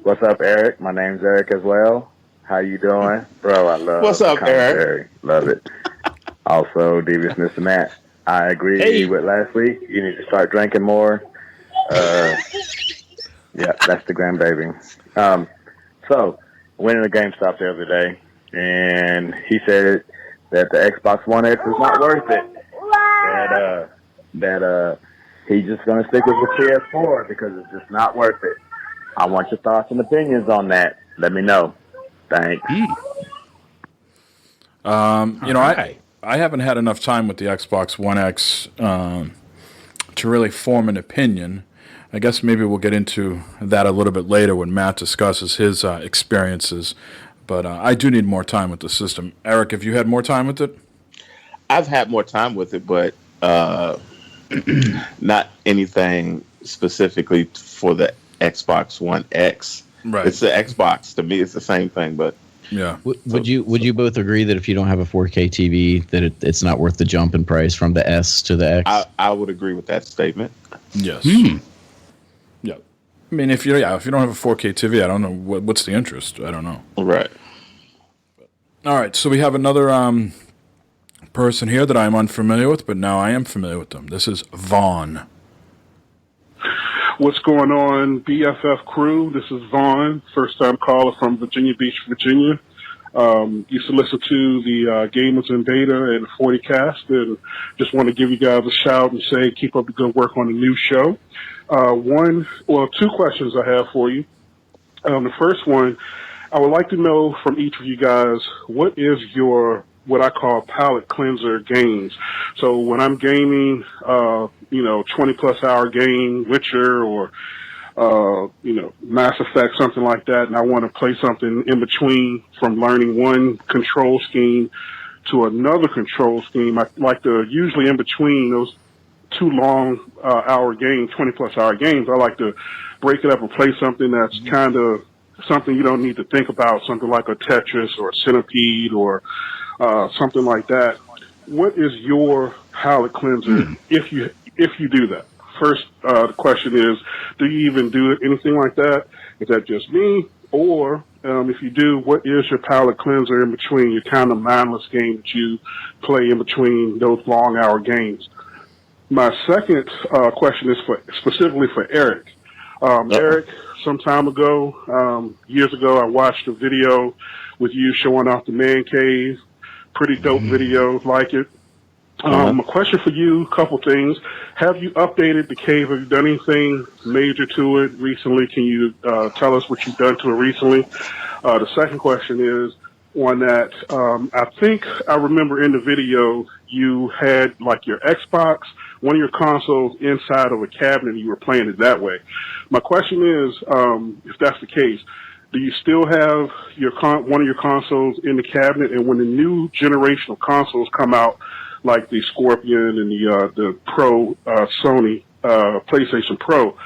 What's up, Eric? My name's Eric as well. How you doing? Bro, I love What's up, Eric? Love it. Also, Devious Mr. Matt, I agree with last week. You need to start drinking more. Yeah, that's the grandbaby. So, went in the GameStop the other day, and he said that the Xbox One X is not worth it. That he's just going to stick with the PS4 because it's just not worth it. I want your thoughts and opinions on that. Let me know. Thanks. I haven't had enough time with the Xbox One X to really form an opinion. I guess maybe we'll get into that a little bit later when Matt discusses his experiences. But I do need more time with the system. Eric, have you had more time with it? I've had more time with it, but not anything specifically for the Xbox One X. Right. It's the Xbox. To me, it's the same thing, but yeah. Would you both agree that if you don't have a 4K TV, that it's not worth the jump in price from the S to the X? I would agree with that statement. Yes. Yeah. I mean, if you don't have a 4K TV, I don't know what's the interest. I don't know. Right. All right. So we have another person here that I'm unfamiliar with, but now I am familiar with them. This is Vaughn. What's going on, BFF crew? This is Vaughn, first-time caller from Virginia Beach, Virginia. Used to listen to the Gamers in Beta and 40 Cast, and just want to give you guys a shout and say keep up the good work on the new show. Two questions I have for you. The first one, I would like to know from each of you guys, what is your what I call palate cleanser games? So when I'm gaming, 20-plus hour game, Witcher or, Mass Effect, something like that, and I want to play something in between from learning one control scheme to another control scheme, I like to usually in between those two long hour games, 20-plus hour games, I like to break it up and play something that's kind of something you don't need to think about, something like a Tetris or a Centipede or something like that. What is your palate cleanser if you do that? First, the question is, do you even do anything like that? Is that just me? Or if you do, what is your palate cleanser in between your kind of mindless game that you play in between those long hour games? My second question is specifically for Eric. Eric, some time ago, years ago, I watched a video with you showing off the man cave. Pretty dope video, like it. A question for you, a couple things. Have you updated the cave? Have you done anything major to it recently? Can you tell us what you've done to it recently? The second question is, on that. I think I remember in the video you had like your Xbox, one of your consoles inside of a cabinet, and you were playing it that way. My question is, if that's the case, do you still have your one of your consoles in the cabinet? And when the new generational consoles come out, like the Scorpion and the Pro Sony PlayStation Pro,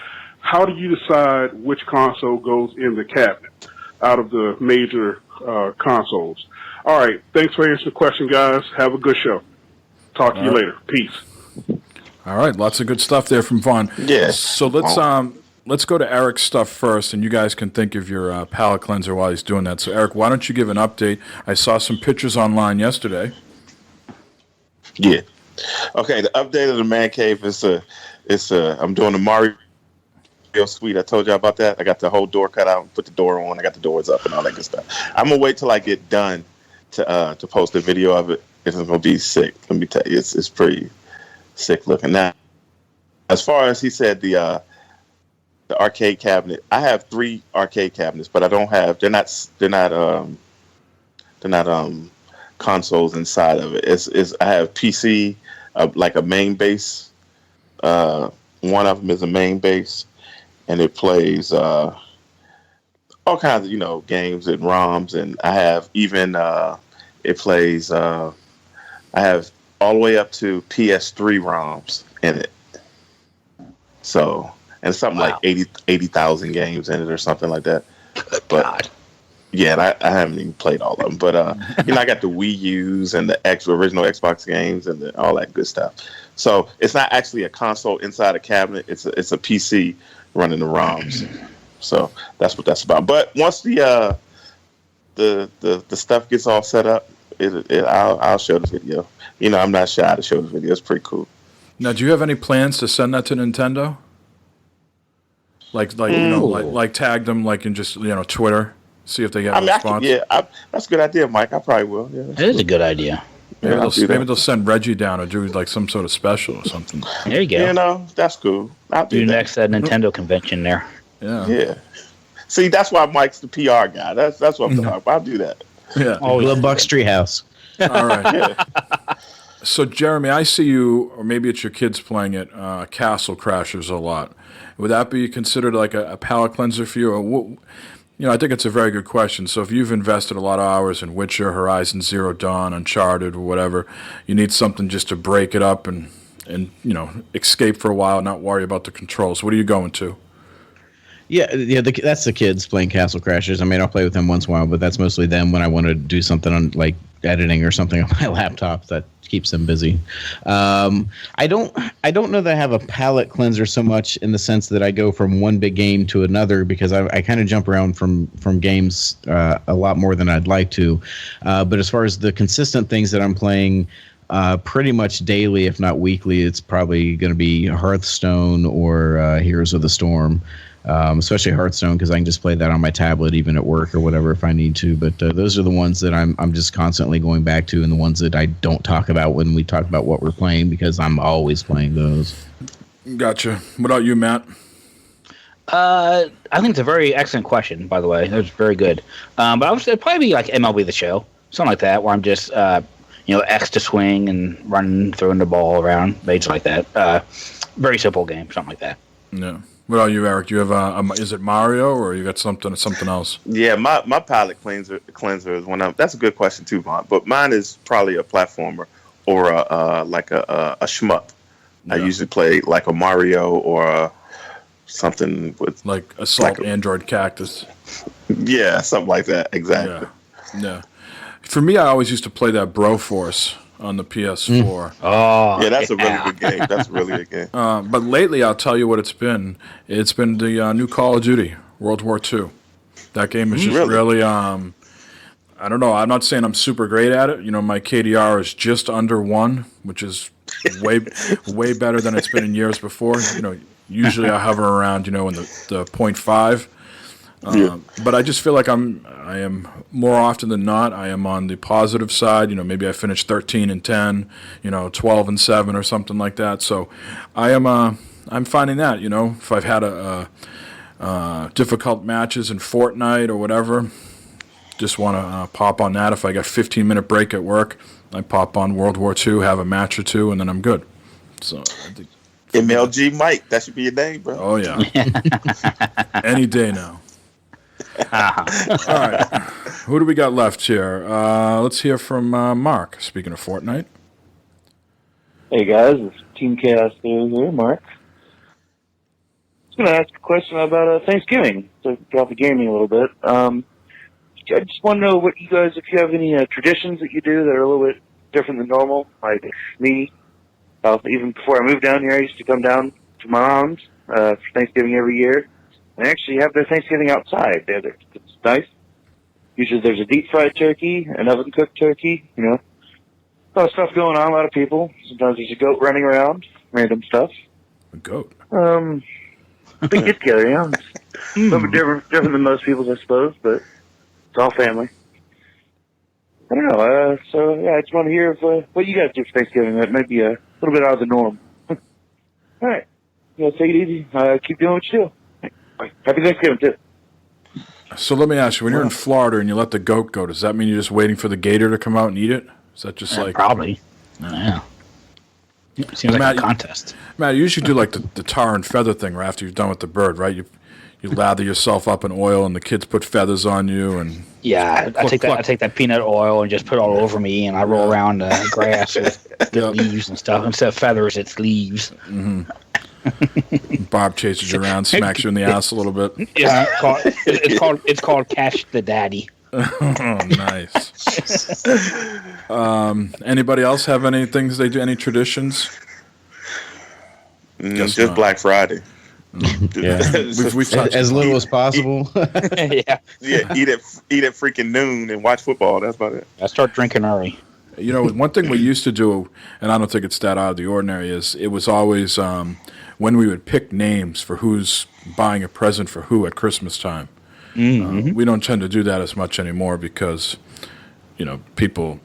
how do you decide which console goes in the cabinet out of the major consoles? All right. Thanks for answering the question, guys. Have a good show. Talk to you later. Peace. All right. Lots of good stuff there from Vaughn. Yeah. So let's go to Eric's stuff first, and you guys can think of your palate cleanser while he's doing that. So, Eric, why don't you give an update? I saw some pictures online yesterday. Yeah. Okay. The update of the man cave is I'm doing the Mario suite. I told you about that. I got the whole door cut out, put the door on. I got the doors up and all that good stuff. I'm gonna wait till I get done to post a video of it. It's gonna be sick. Let me tell you, it's pretty sick looking. Now, as far as he said, the arcade cabinet, I have 3 arcade cabinets, but I don't have. They're not consoles inside of it. I have PC, like a main base. One of them is a main base, and it plays all kinds of games and ROMs, and I have even it plays. I have all the way up to PS3 ROMs in it. So, and something like 80,000 games in it or something like that. But God. Yeah, I haven't even played all of them, but I got the Wii U's and the original Xbox games and all that good stuff. So it's not actually a console inside a cabinet; it's a PC running the ROMs. So that's what that's about. But once the stuff gets all set up, I'll show the video. I'm not shy to show the video. It's pretty cool. Now, do you have any plans to send that to Nintendo? Like tag them in just Twitter. See if they get a response. That's a good idea, Mike. I probably will. Yeah, it is a good idea. Maybe they'll send Reggie down or do like some sort of special or something. There you go. That's cool. I'll do next at Nintendo convention there. Yeah. Yeah. See, that's why Mike's the PR guy. That's what I'm talking about. I'll do that. Yeah. Oh, Buck's Treehouse. All right. Yeah. So, Jeremy, I see you, or maybe it's your kids playing it, Castle Crashers a lot. Would that be considered like a palate cleanser for you? Or I think it's a very good question. So if you've invested a lot of hours in Witcher, Horizon Zero Dawn, Uncharted, or whatever, you need something just to break it up and escape for a while, not worry about the controls. What are you going to? Yeah, that's the kids playing Castle Crashers. I mean, I'll play with them once in a while, but that's mostly them when I want to do something on like editing or something on my laptop that keeps them busy. I don't know that I have a palate cleanser so much in the sense that I go from one big game to another because I kind of jump around from games a lot more than I'd like to. But as far as the consistent things that I'm playing pretty much daily, if not weekly, it's probably going to be Hearthstone or Heroes of the Storm. Especially Hearthstone because I can just play that on my tablet even at work or whatever if I need to. But those are the ones that I'm just constantly going back to and the ones that I don't talk about when we talk about what we're playing because I'm always playing those. Gotcha. What about you, Matt? I think it's a very excellent question, by the way. That's very good. But it'd probably be like MLB The Show, something like that, where I'm just X to swing and running, throwing the ball around, things like that. Very simple game, something like that. Yeah. What about you, Eric? Do you have is it Mario or you got something else? Yeah, my palate cleanser is that's a good question too, Vaughn. But mine is probably a platformer or a shmup. Yeah. I usually play like a Mario or something with like Assault Android Cactus. Yeah, something like that. Exactly. Yeah. For me, I always used to play that Broforce on the PS4. Oh, yeah, that's a really good game. That's a really good game. But lately, I'll tell you what it's been. It's been the new Call of Duty, World War II. That game is just really I don't know. I'm not saying I'm super great at it. My KDR is just under 1, which is way better than it's been in years before. Usually I hover around, in the 0.5. But I just feel like I am more often than not, I am on the positive side. Maybe I finished 13-10, 12-7 or something like that. So I'm finding that, if I've had difficult matches in Fortnite or whatever, just want to pop on that. If I got 15-minute break at work, I pop on World War II, have a match or two, and then I'm good. So I think MLG Mike, that should be your name, bro. Oh, yeah. Any day now. Uh-huh. All right. Who do we got left here? Let's hear from Mark, speaking of Fortnite. Hey, guys. It's Team Chaos here, Mark. I was going to ask a question about Thanksgiving, to get off the gaming a little bit. I just want to know what you guys, if you have any traditions that you do that are a little bit different than normal. Like me, even before I moved down here, I used to come down to my mom's for Thanksgiving every year. And actually have their Thanksgiving outside. It's nice. Usually there's a deep fried turkey, an oven cooked turkey, you know. A lot of stuff going on, a lot of people. Sometimes there's a goat running around, random stuff. A goat? Big get together, you know. It's a little bit different than most people's, I suppose, but it's all family. I don't know. So, yeah, I just want to hear what you guys do for Thanksgiving. That might be a little bit out of the norm. All right. Yeah, take it easy. Keep doing what you do. Happy Thanksgiving, too. So let me ask you, when you're in Florida and you let the goat go, does that mean you're just waiting for the gator to come out and eat it? Is that just like... Probably. Yeah. Seems like a contest. Matt, you usually do like the tar and feather thing right after you've done with the bird, right? You lather yourself up in oil and the kids put feathers on you and... Yeah, I take that peanut oil and just put it all over me, and I roll around the grass with the leaves and stuff. Instead of feathers, it's leaves. Mm-hmm. Bob chases you around, smacks you in the ass a little bit. Yeah, it's called Cash the Daddy. Oh, nice. Anybody else have any things they do? Any traditions? Just not. Black Friday. Yeah, we've touched as little as possible. Yeah. Eat at freaking noon and watch football. That's about it. I start drinking early. You know, one thing we used to do, and I don't think it's that out of the ordinary, is it was always when we would pick names for who's buying a present for who at Christmas time. Mm-hmm. We don't tend to do that as much anymore because, you know, people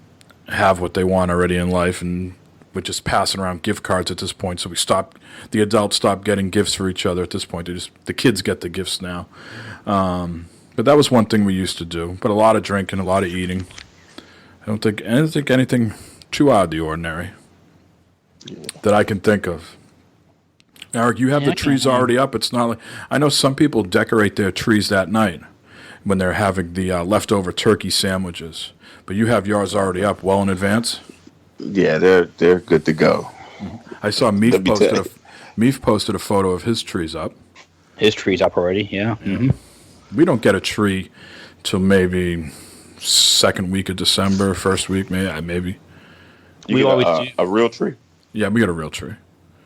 have what they want already in life, and we're just passing around gift cards at this point. So the adults stop getting gifts for each other at this point. The kids get the gifts now. But that was one thing we used to do. But a lot of drinking, a lot of eating. I don't think anything too out of the ordinary that I can think of. Eric, you have the trees already up. It's not like I know some people decorate their trees that night when they're having the leftover turkey sandwiches. But you have yours already up well in advance. Yeah, they're good to go. I saw Meef posted a photo of his trees up. His tree's up already. Yeah. Mm-hmm. We don't get a tree till maybe second week of December, first week maybe. We always do a real tree. Yeah, we got a real tree.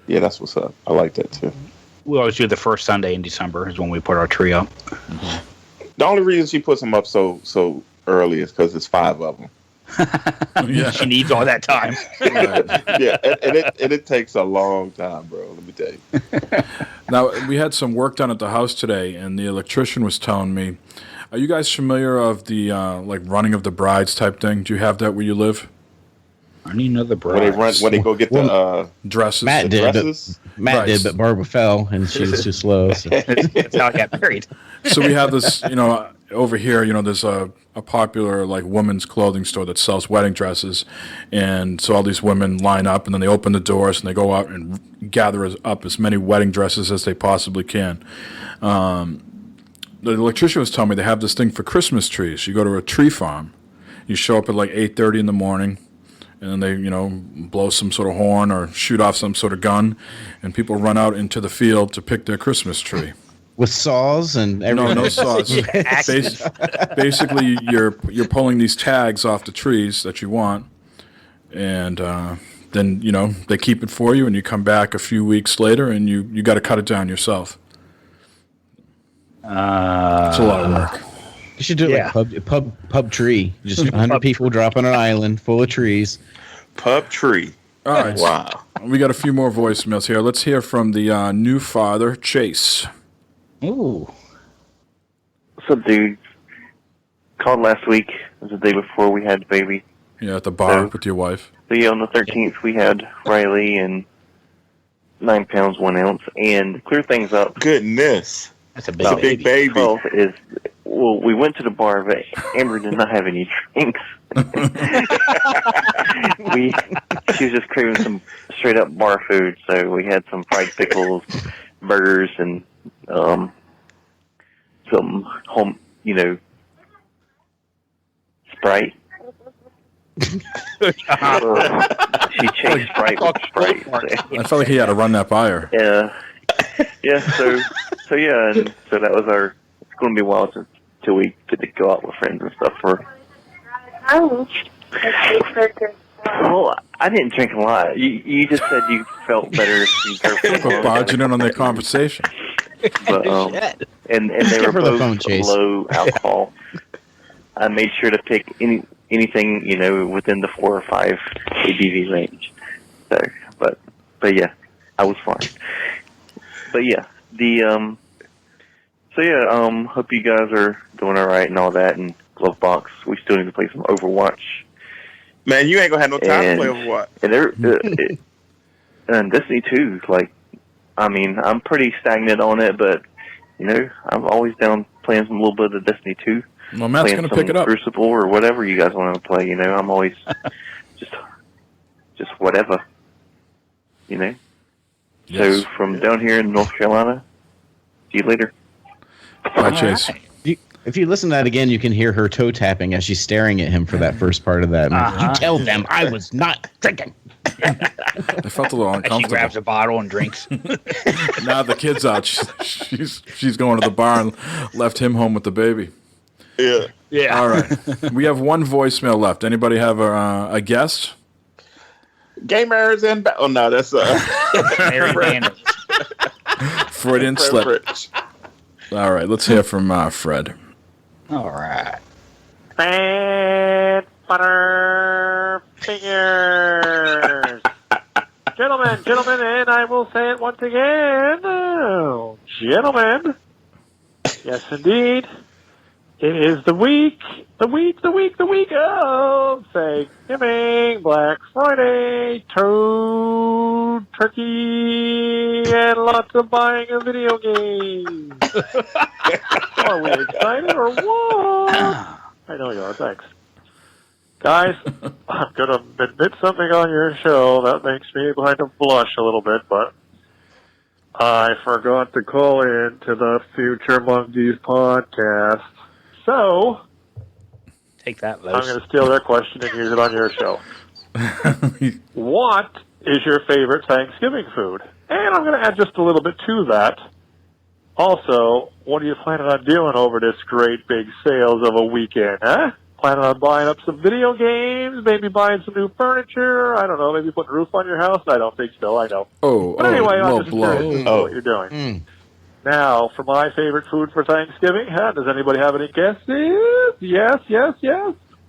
Yeah, that's what's up. I like that too. We always do the first Sunday in December is when we put our tree up. Mm-hmm. The only reason she puts them up so early is because it's 5 of them. Yeah. She needs all that time. Right. Yeah, and it takes a long time, bro. Let me tell you. Now, we had some work done at the house today, and the electrician was telling me, are you guys familiar of the like running of the brides type thing? Do you have that where you live? I need another bride. When they go get the dresses. Matt did, dresses? Matt did, but Barbara fell, and she was too slow. So. That's how I got married. So we have this, over here, there's a popular like women's clothing store that sells wedding dresses, and so all these women line up, and then they open the doors and they go out and gather up as many wedding dresses as they possibly can. The electrician was telling me they have this thing for Christmas trees. You go to a tree farm, you show up at like 8:30 in the morning, and then they, blow some sort of horn or shoot off some sort of gun, and people run out into the field to pick their Christmas tree. With saws and everything? No saws. Basically, you're pulling these tags off the trees that you want, and then, they keep it for you, and you come back a few weeks later, and you got to cut it down yourself. It's a lot of work. You should do it like pub tree. Just 100 people drop on an island full of trees. Pub tree. All right. Wow. We got a few more voicemails here. Let's hear from the new father, Chase. Ooh. What's up, dude? Called last week. It was the day before we had the baby. Yeah, at the bar with your wife. So yeah, on the 13th, we had Riley and 9 pounds, 1 ounce. And to clear things up. Goodness. That's a big baby. 12 is well, we went to the bar, but Amber did not have any drinks. She was just craving some straight up bar food, so we had some fried pickles, burgers, and some home, Sprite. She chased Sprite with Sprite. So. I felt like he had to run that by her. Yeah. So that was our. It's going to be a while till we get to go out with friends and stuff. Well, I didn't drink a lot. You just said you felt better. But barging in on their conversation. But and they were both low alcohol. I made sure to pick anything within the 4 or 5 ABV range. So, but yeah, I was fine. But yeah, hope you guys are doing all right and all that. And Glovebox, we still need to play some Overwatch. Man, you ain't gonna have no time to play Overwatch. And Destiny 2, I'm pretty stagnant on it, but I'm always down playing some little bit of Destiny 2. Well, Matt's going to pick it up. Crucible or whatever you guys want to play, I'm always just whatever, Yes. So from down here in North Carolina, see you later. Bye, Chase. If you listen to that again, you can hear her toe tapping as she's staring at him for that first part of that. You tell them I was not drinking. I felt a little uncomfortable. She grabs a bottle and drinks. Now the kid's out. She's going to the bar and left him home with the baby. Yeah. All right. We have one voicemail left. Anybody have a guest? Gamers and oh no, that's Mary Manners. Freudian slip. All right, let's hear from Fred. All right. Fat butter fingers. Gentlemen, and I will say it once again. Oh, gentlemen. Yes, indeed. It is the week of Thanksgiving, Black Friday, Toad, Turkey, and lots of buying of video games. Are we excited or what? I know you are, thanks. Guys, I'm going to admit something on your show that makes me kind of blush a little bit, but I forgot to call in to the Future Monkeys podcast. So, take that, Los. I'm going to steal their question and use it on your show. What is your favorite Thanksgiving food? And I'm going to add just a little bit to that. Also, what are you planning on doing over this great big sales of a weekend, huh? Planning on buying up some video games, maybe buying some new furniture, I don't know, maybe putting a roof on your house? I don't think so, I know. But anyway, I'm just curious what you're doing. Now, for my favorite food for Thanksgiving, does anybody have any guesses? Yes.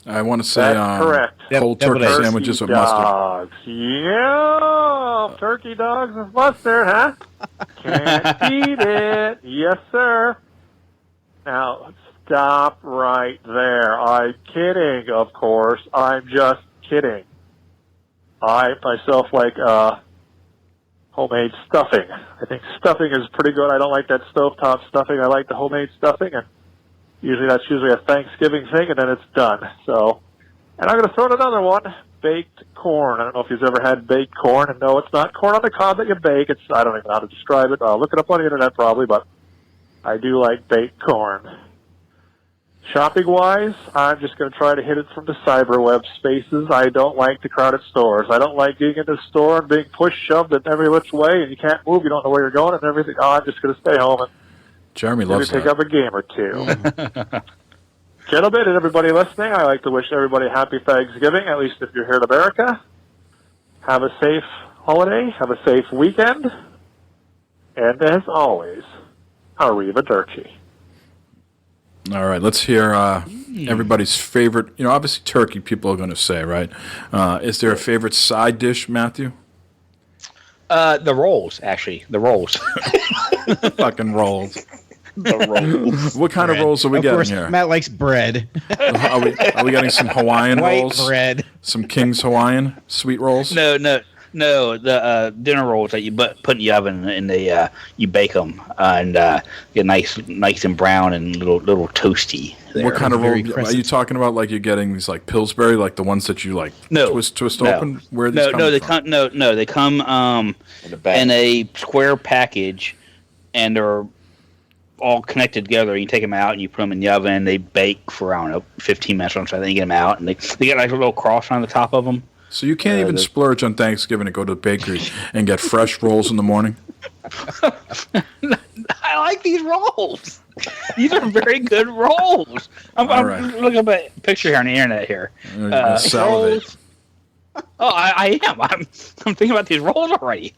I want to say correct. Cold turkey sandwiches with mustard. Yeah, turkey dogs with mustard, huh? Can't beat it. Yes, sir. Now, stop right there. I'm kidding, of course. I'm just kidding. I, myself, like homemade stuffing. I think stuffing is pretty good. I don't like that stovetop stuffing. I like the homemade stuffing, and that's usually a Thanksgiving thing, and then it's done. So, and I'm going to throw in another one, baked corn. I don't know if you've ever had baked corn, and no, it's not corn on the cob that you bake. I don't even know how to describe it. I'll look it up on the internet probably, but I do like baked corn. Shopping-wise, I'm just going to try to hit it from the cyberweb spaces. I don't like the crowded stores. I don't like being in the store and being pushed, shoved in every which way, and you can't move, you don't know where you're going and everything. Oh, I'm just going to stay home and Jeremy loves maybe pick up a game or two. Gentlemen and everybody listening, I like to wish everybody a happy Thanksgiving, at least if you're here in America. Have a safe holiday. Have a safe weekend. And as always, arrivederci. All right, let's hear everybody's favorite. Obviously turkey people are going to say, right? Is there a favorite side dish, Matthew? The rolls, actually. The rolls. Fucking rolls. The rolls. What kind of rolls are we getting here? Matt likes bread. Are we getting some Hawaiian White rolls? bread. Some King's Hawaiian sweet rolls? No. No, the dinner rolls that you put in the oven and they you bake them and get nice and brown and little toasty. There. What kind of roll are you talking about? Like you're getting these like Pillsbury, like the ones that you like twist open? Where are these coming from? They come in a square package, and they're all connected together. You take them out and you put them in the oven. They bake for, I don't know, 15 minutes or something. Then you get them out, and they get like a little cross on the top of them. So you can't even splurge on Thanksgiving and go to the bakery and get fresh rolls in the morning? I like these rolls. These are very good rolls. I'm looking up a picture here on the internet here. Salivate. Oh, I am. I'm thinking about these rolls already.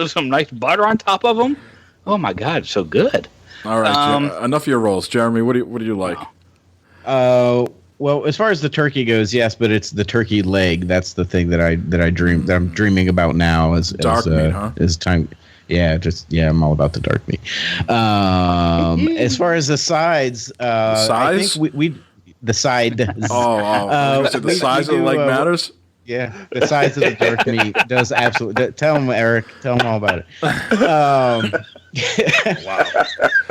Some nice butter on top of them. Oh my God, so good. All right, enough of your rolls, Jeremy. What do you like? Well, as far as the turkey goes, yes, but it's the turkey leg. That's the thing that I'm dreaming about now. Dark meat, huh? As time. Yeah, I'm all about the dark meat. As far as the sides, I think we the side. The size of the leg matters. Yeah, the size of the dark meat does absolutely. Tell him, Eric. Tell him all about it. Wow.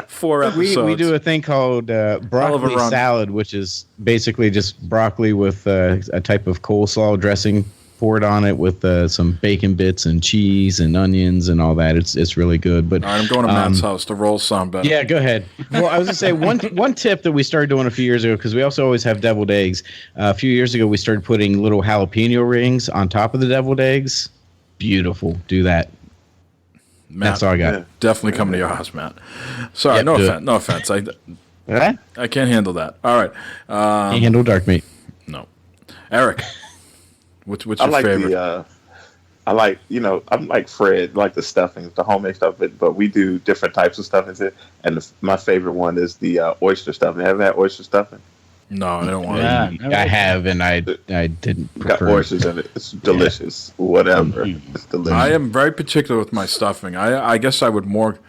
4 episodes. We do a thing called broccoli salad, which is basically just broccoli with a type of coleslaw dressing poured on it with some bacon bits and cheese and onions and all that. It's really good. But all right, I'm going to Matt's house. The rolls sound better. Yeah, go ahead. Well, I was going to say one tip that we started doing a few years ago, because we also always have deviled eggs. A few years ago, we started putting little jalapeno rings on top of the deviled eggs. Beautiful. Do that. Matt, that's all I got. Yeah. Definitely coming to your house, Matt. Sorry, no offense. I can't handle that. All right. Can't handle dark meat. No. Eric, what's your favorite? I'm like Fred, like the stuffing, the homemade stuff, but we do different types of stuffings. And my favorite one is the oyster stuffing. Have you had oyster stuffing? No, I don't want to. I have, and I didn't prefer. Got oysters in it. It's delicious. Yeah. Whatever. It's delicious. I am very particular with my stuffing. I guess I would more,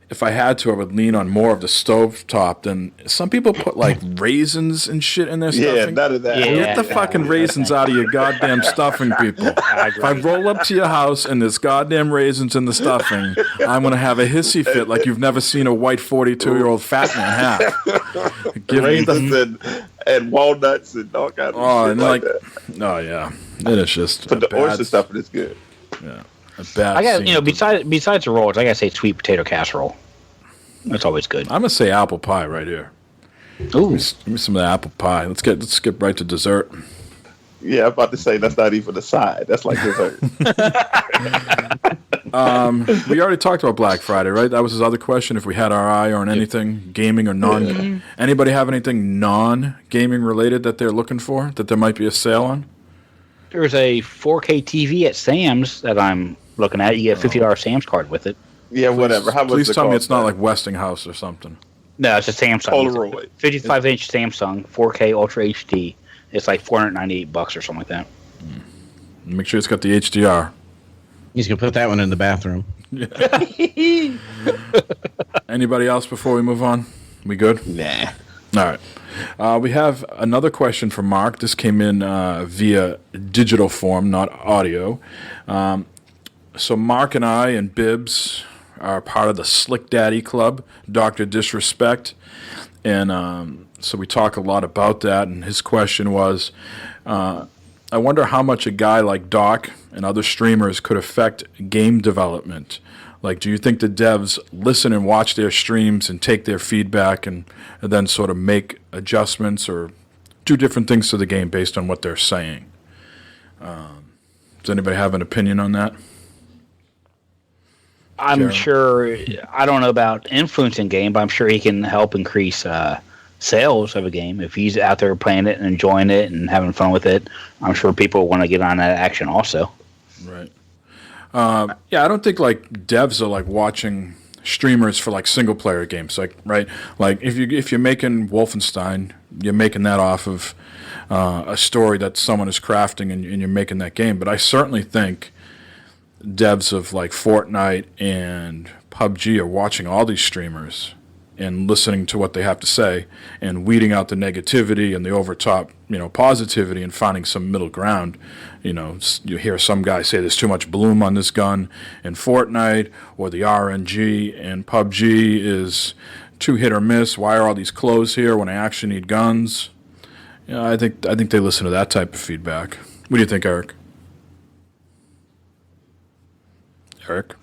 if I had to, I would lean on more of the stovetop than some people put like raisins and shit in their stuffing. Yeah, none of that. Yeah, get the fucking raisins out of your goddamn stuffing, people. If I roll up to your house and there's goddamn raisins in the stuffing, I'm going to have a hissy fit like you've never seen a white 42-year-old fat man have. Give raisins and walnuts and all kinds of shit like that. Oh, yeah. It is just but the oyster stuffing is good. Yeah. A bad I got besides the rolls, I gotta say sweet potato casserole. That's always good. I'm gonna say apple pie right here. Ooh, give me some of the apple pie. Let's skip right to dessert. Yeah, I'm about to say that's not even a side. That's like dessert. We already talked about Black Friday, right? That was his other question. If we had our eye on anything gaming or non, anybody have anything non-gaming related that they're looking for that there might be a sale on? There's a 4K TV at Sam's that I'm looking at. You get a $50 Sam's card with it. Yeah, whatever. Please tell me it's not like Westinghouse or something. No, it's a Samsung. Polaroid. 55-inch Samsung 4K Ultra HD. It's like $498 or something like that. Make sure it's got the HDR. He's gonna put that one in the bathroom. Anybody else before we move on? We good? Nah. All right. We have another question from Mark. This came in via digital form, not audio. So Mark and I and Bibbs are part of the Slick Daddy Club, Dr. Disrespect. And so we talk a lot about that. And his question was, I wonder how much a guy like Doc and other streamers could affect game development. Like, do you think the devs listen and watch their streams and take their feedback and then sort of make adjustments or do different things to the game based on what they're saying? Does anybody have an opinion on that? I'm sure, I don't know about influencing game, but I'm sure he can help increase sales of a game. If he's out there playing it and enjoying it and having fun with it, I'm sure people want to get on that action also. Right. Yeah, I don't think like devs are like watching streamers for like single player games, like right. Like if you're making Wolfenstein, you're making that off of a story that someone is crafting, and you're making that game. But I certainly think devs of like Fortnite and PUBG are watching all these streamers and listening to what they have to say and weeding out the negativity and the overtop, positivity and finding some middle ground. You hear some guy say there's too much bloom on this gun in Fortnite, or the RNG in PUBG is too hit or miss. Why are all these clothes here when I actually need guns? I think they listen to that type of feedback. What do you think, Eric? Eric?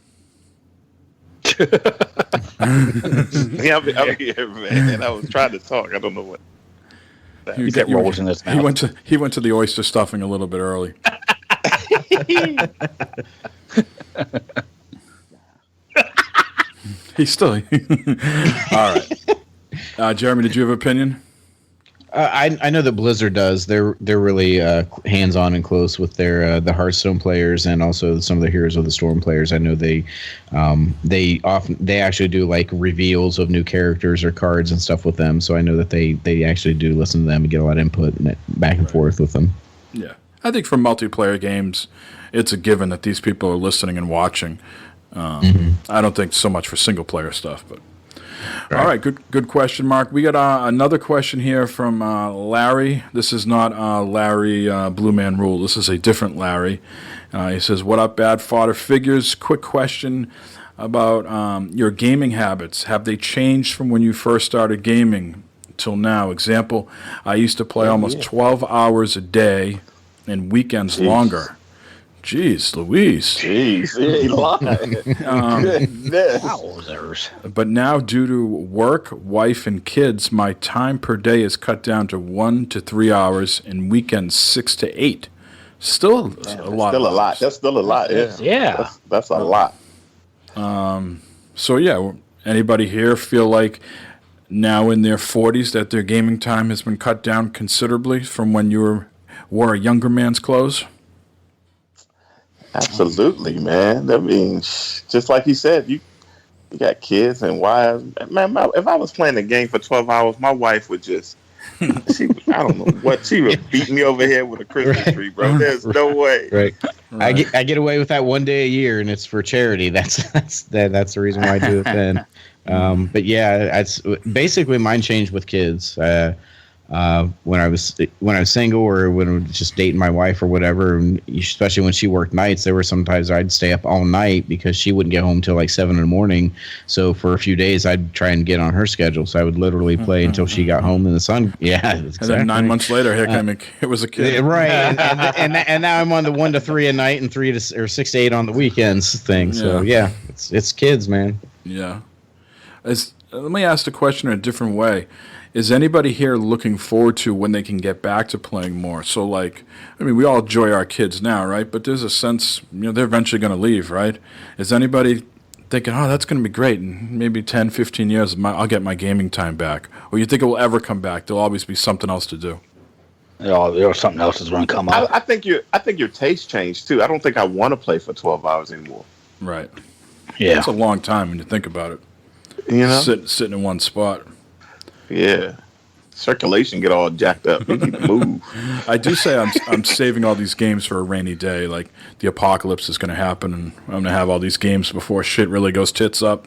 Yeah, I'm here, man. I was trying to talk. I don't know what. He got rolls in his mouth. He went to the oyster stuffing a little bit early. He's still. All right. Jeremy, did you have an opinion? I know that Blizzard does. They're really hands on and close with their the Hearthstone players and also some of the Heroes of the Storm players. I know they actually do like reveals of new characters or cards and stuff with them. So I know that they actually do listen to them and get a lot of input and back and forth with them. Yeah, I think for multiplayer games, it's a given that these people are listening and watching. I don't think so much for single player stuff, but. All right, good question, Mark. We got another question here from Larry. This is not Larry Blue Man Rule. This is a different Larry. He says, "What up, Bad Fodder Figures? Quick question about your gaming habits. Have they changed from when you first started gaming till now? Example, I used to play almost 12 hours a day and weekends longer." Jeez, Louise. Jeez, he lied. Goodness. Wowzers. But now, due to work, wife, and kids, my time per day is cut down to 1 to 3 hours, and weekends 6 to 8. Still a lot. Still a lot. That's still a lot. Yeah. Yeah. That's a lot. So yeah, anybody here feel like now in their 40s that their gaming time has been cut down considerably from when you wore a younger man's clothes? Absolutely, man. I mean, just like you said, you got kids and wives. Man, if I was playing a game for 12 hours, my wife would just, I don't know what, she would beat me over here with a Christmas tree, bro. There's no way. Right. I get away with that one day a year, and it's for charity. That's the reason why I do it then. But yeah, it's basically mine changed with kids. When I was single or when I was just dating my wife or whatever, and especially when she worked nights, there were sometimes I'd stay up all night because she wouldn't get home till like 7 in the morning. So for a few days, I'd try and get on her schedule. So I would literally play until she got home in the sun. Yeah, exactly. And then 9 months later, it was a kid. Right, and now I'm on the 1 to 3 at night and 6 to 8 on the weekends thing. So yeah, it's kids, man. Yeah. Let me ask the question in a different way. Is anybody here looking forward to when they can get back to playing more? So, like, I mean, we all enjoy our kids now, right? But there's a sense, they're eventually going to leave, right? Is anybody thinking, oh, that's going to be great, in maybe 10, 15 years, I'll get my gaming time back? Or you think it will ever come back? There'll always be something else to do. Or something else is going to come up. I think your taste changed, too. I don't think I want to play for 12 hours anymore. Right. Yeah. It's a long time when you think about it. Sitting in one spot. Yeah, circulation get all jacked up. You need to move. I do say I'm saving all these games for a rainy day. Like the apocalypse is going to happen, and I'm going to have all these games before shit really goes tits up.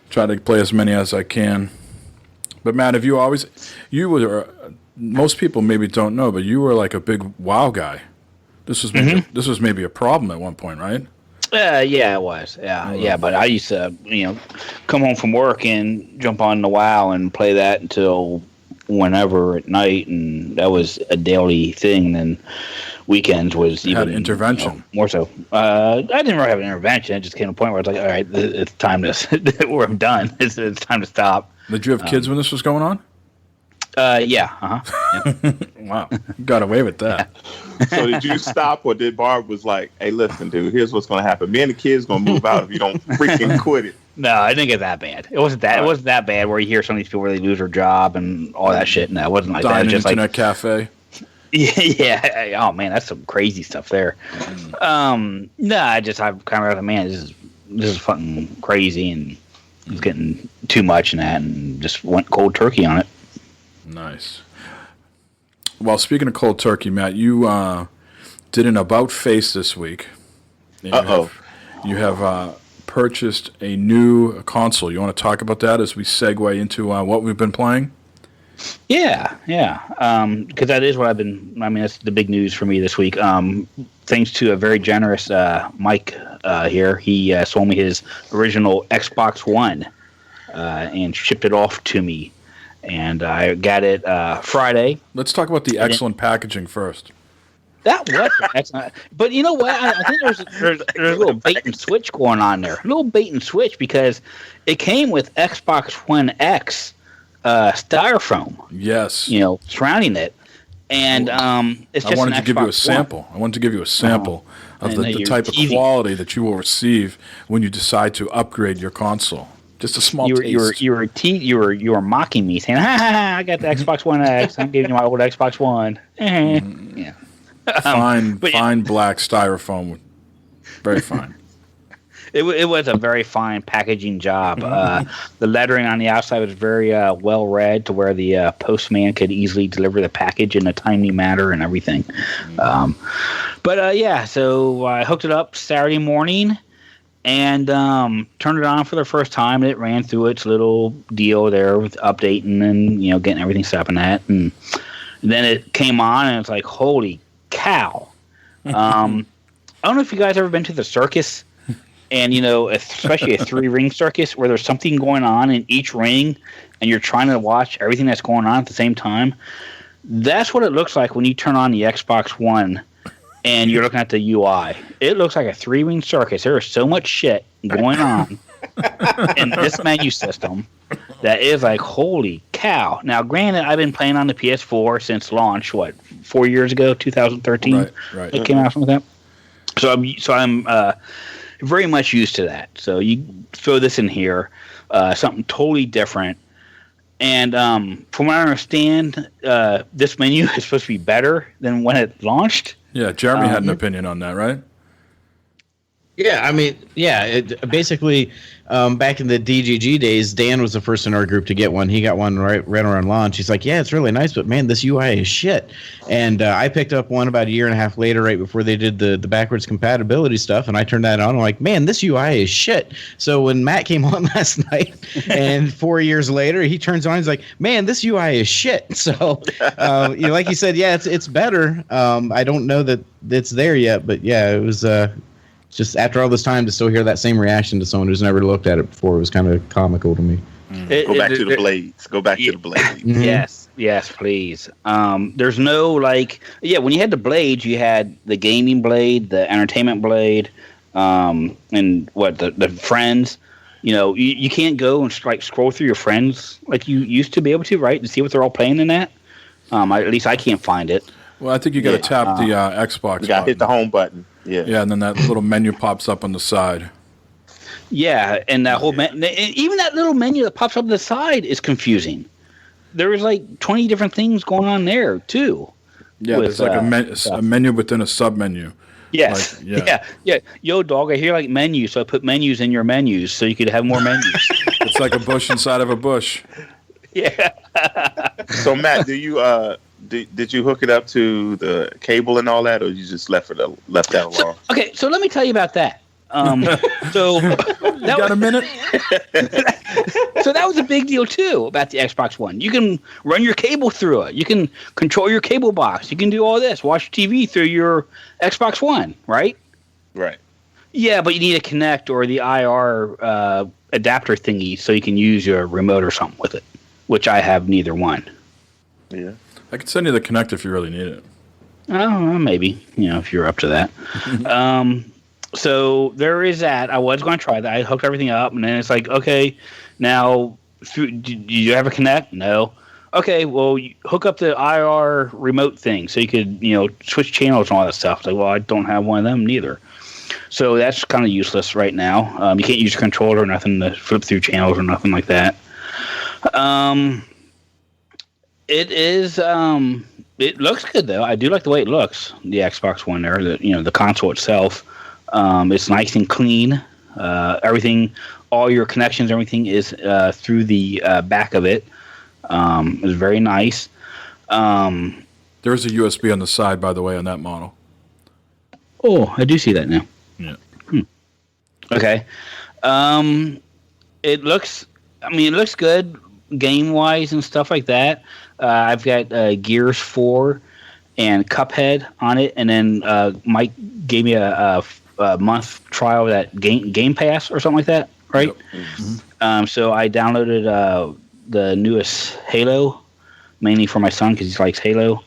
Try to play as many as I can. But Matt, most people maybe don't know, but you were like a big WoW guy. This was maybe a problem at one point, right? Yeah, it was. Yeah. But I used to, come home from work and jump on the WoW and play that until whenever at night, and that was a daily thing. Then weekends was even had intervention more so. I didn't really have an intervention. It just came to a point where I was like, all right, it's time to. We're done. It's time to stop. Did you have kids when this was going on? Yeah. Wow, you got away with that. So did you stop, or did Barb was like, "Hey, listen, dude, here's what's going to happen. Me and the kids going to move out if you don't freaking quit it." No, I didn't get that bad. It wasn't that. It wasn't that bad where you hear some of these people where they lose their job and all that shit. No, it wasn't like that. It was just internet like cafe. Yeah. Oh man, that's some crazy stuff there. No, I kind of like, man, this is fucking crazy, and it's getting too much in that, and just went cold turkey on it. Nice. Well, speaking of cold turkey, Matt, you did an about face this week. You have purchased a new console. You want to talk about that as we segue into what we've been playing? Yeah. Because that is what I've been. I mean, that's the big news for me this week. Thanks to a very generous Mike here, he sold me his original Xbox One and shipped it off to me. And I got it Friday. Let's talk about the excellent packaging first. That was excellent. But you know what? I think there's a little bait and switch going on there. A little bait and switch because it came with Xbox One X styrofoam. Yes. Surrounding it. And it's just I wanted to give you a Xbox sample. One. I wanted to give you a sample of the type of quality that you will receive when you decide to upgrade your console. Just a small taste. You were mocking me, saying, "Ha ha ha! I got the Xbox One X. I'm giving you my old Xbox One." Yeah. Fine black styrofoam. Very fine. It was a very fine packaging job. The lettering on the outside was very well read to where the postman could easily deliver the package in a timely manner and everything. So I hooked it up Saturday morning and turned it on for the first time. And it ran through its little deal there with updating and getting everything set up in that. And then it came on and it's like, holy cow. I don't know if you guys ever been to the circus. And, especially a 3-ring circus where there's something going on in each ring and you're trying to watch everything that's going on at the same time. That's what it looks like when you turn on the Xbox One and you're looking at the UI. It looks like a 3-ring circus. There is so much shit going on in this menu system that is like, holy cow. Now, granted, I've been playing on the PS4 since launch, 4 years ago, 2013? Right. It came out from that. So I'm very much used to that. So you throw this in here, something totally different. And from what I understand, this menu is supposed to be better than when it launched. Yeah, Jeremy had an opinion on that, right? Yeah, I mean, basically, back in the DGG days, Dan was the first in our group to get one. He got one right around launch. He's like, yeah, it's really nice, but man, this UI is shit. And I picked up one about a year and a half later, right before they did the backwards compatibility stuff, and I turned that on. I'm like, man, this UI is shit. So when Matt came on last night, and 4 years later, he turns on, he's like, man, this UI is shit. So, like you said, yeah, it's better. I don't know that it's there yet, but yeah, it was... just after all this time to still hear that same reaction to someone who's never looked at it before, it was kind of comical to me. Go back to the blades. Go back to the blades. Yes, please. There's no when you had the blades, you had the gaming blade, the entertainment blade, and the friends. You can't go and scroll through your friends like you used to be able to, right? And see what they're all playing in that. At least I can't find it. Well, I think you got to tap the Xbox. You got to hit the home button. Yeah, and then that little menu pops up on the side. Yeah, and that whole even that little menu that pops up on the side is confusing. There was 20 different things going on there too. Yeah, there's a menu within a sub menu. Yes. Yeah. Yo, dog, I hear menus, so I put menus in your menus so you could have more menus. It's like a bush inside of a bush. Yeah. So Matt, did you hook it up to the cable and all that, or you just left that alone? So let me tell you about that. So you got a minute? So that was a big deal too about the Xbox One. You can run your cable through it. You can control your cable box. You can do all this. Watch TV through your Xbox One, right? Right. Yeah, but you need a Kinect or the IR adapter thingy so you can use your remote or something with it, which I have neither one. Yeah. I could send you the Kinect if you really need it. Oh, maybe. If you're up to that. So there is that. I was going to try that. I hooked everything up, and then it's like, okay, now, do you have a Kinect? No. Okay, well, you hook up the IR remote thing so you could, switch channels and all that stuff. It's like, well, I don't have one of them neither. So that's kind of useless right now. You can't use a controller or nothing to flip through channels or nothing like that. It is. It looks good though. I do like the way it looks. The Xbox One there. The console itself. It's nice and clean. Everything, all your connections, everything is through the back of it. It's very nice. There's a USB on the side, by the way, on that model. Oh, I do see that now. Yeah. Okay. It looks. It looks good. game wise and stuff like that, I've got Gears 4 and Cuphead on it, and then Mike gave me a month trial of that Game Pass or something like that, right? Yep. Mm-hmm. So I downloaded the newest Halo, mainly for my son because he likes Halo.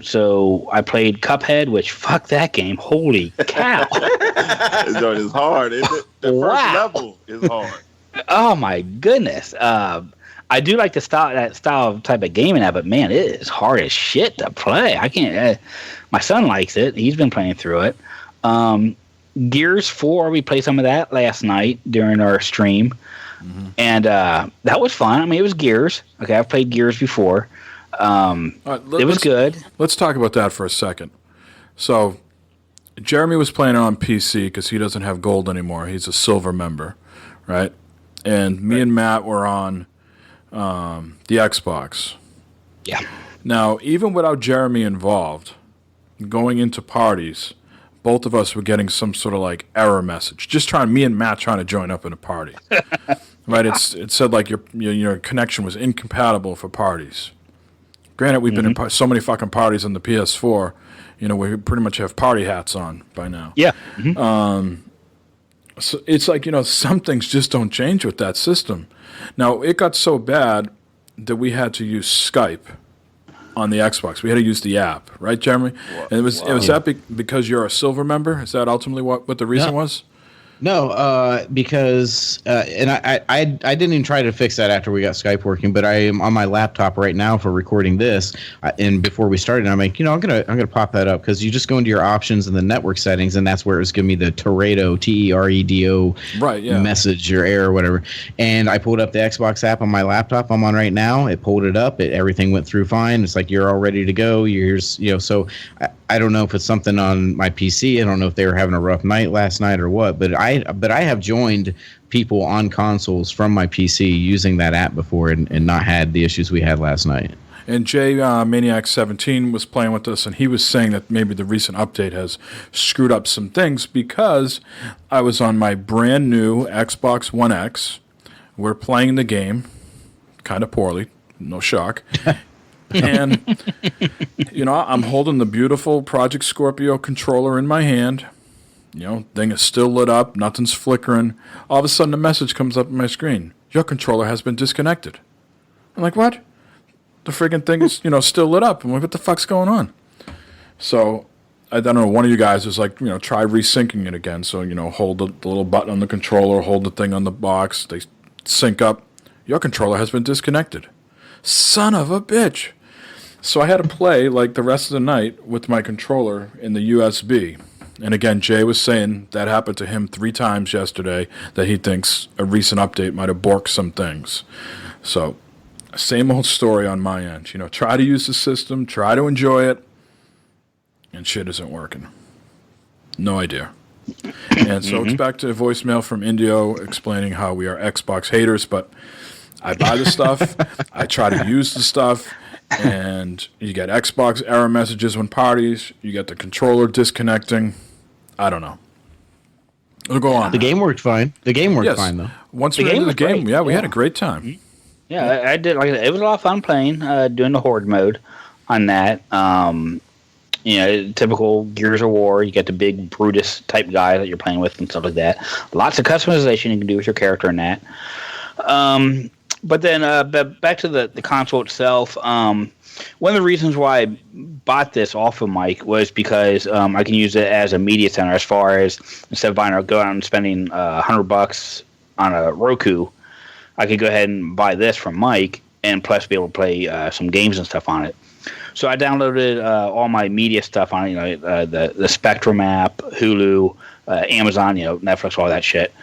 So I played Cuphead, which fuck that game, holy cow! It's hard, isn't it? The first level is hard. Oh my goodness! I do like that style of type of gaming, but man, it is hard as shit to play. I can't. My son likes it; he's been playing through it. Gears 4, we played some of that last night during our stream, and that was fun. I mean, it was Gears. Okay, I've played Gears before. It was good. Let's talk about that for a second. So, Jeremy was playing it on PC because he doesn't have gold anymore. He's a silver member, right? And me and Matt were on the Xbox. Yeah. Now, even without Jeremy involved, going into parties, both of us were getting some sort of like error message. Me and Matt trying to join up in a party, right? It said like your connection was incompatible for parties. Granted, we've been in so many fucking parties on the PS4. We pretty much have party hats on by now. Yeah. So it's like, some things just don't change with that system. Now, it got so bad that we had to use Skype on the Xbox. We had to use the app, right, Jeremy? And it was that because you're a silver member? Is that ultimately what the reason was? No, because and I didn't even try to fix that after we got Skype working, but I am on my laptop right now for recording this. And before we started, I'm like, I'm gonna pop that up because you just go into your options in the network settings, and that's where it was giving me the Teredo TEREDO message or error or whatever. And I pulled up the Xbox app on my laptop I'm on right now. It pulled it up. Everything went through fine. It's like you're all ready to go. So I don't know if it's something on my PC. I don't know if they were having a rough night last night or what, but I have joined people on consoles from my PC using that app before and not had the issues we had last night. And Jay Maniac 17 was playing with us, and he was saying that maybe the recent update has screwed up some things because I was on my brand new Xbox One X. We're playing the game kind of poorly, no shock. And, I'm holding the beautiful Project Scorpio controller in my hand. Thing is still lit up. Nothing's flickering. All of a sudden, a message comes up on my screen. Your controller has been disconnected. I'm like, what? The friggin' thing is, still lit up. I'm like, what the fuck's going on? So, I don't know, one of you guys was like, try resyncing it again. So, hold the little button on the controller, hold the thing on the box. They sync up. Your controller has been disconnected. Son of a bitch. So I had to play like the rest of the night with my controller in the USB. And again, Jay was saying that happened to him 3 times yesterday, that he thinks a recent update might have borked some things. So, same old story on my end. Try to use the system, try to enjoy it, and shit isn't working. No idea. And so it's back to a voicemail from Indio explaining how we are Xbox haters, but I buy the stuff, I try to use the stuff, and you get Xbox error messages when parties, you get the controller disconnecting. I don't know. It'll go on. The game worked fine. Fine, though. Once we into the game, we had a great time. Yeah, I did. Like it was a lot of fun playing, doing the horde mode on that. Typical Gears of War. You get the big Brutus type guy that you're playing with and stuff like that. Lots of customization you can do with your character in that. But then back to the console itself. One of the reasons why I bought this off of Mike was because I can use it as a media center. As far as instead of going out and spending $100 on a Roku, I could go ahead and buy this from Mike and plus be able to play some games and stuff on it. So I downloaded all my media stuff on it. The Spectrum app, Hulu, Amazon, Netflix, all that shit.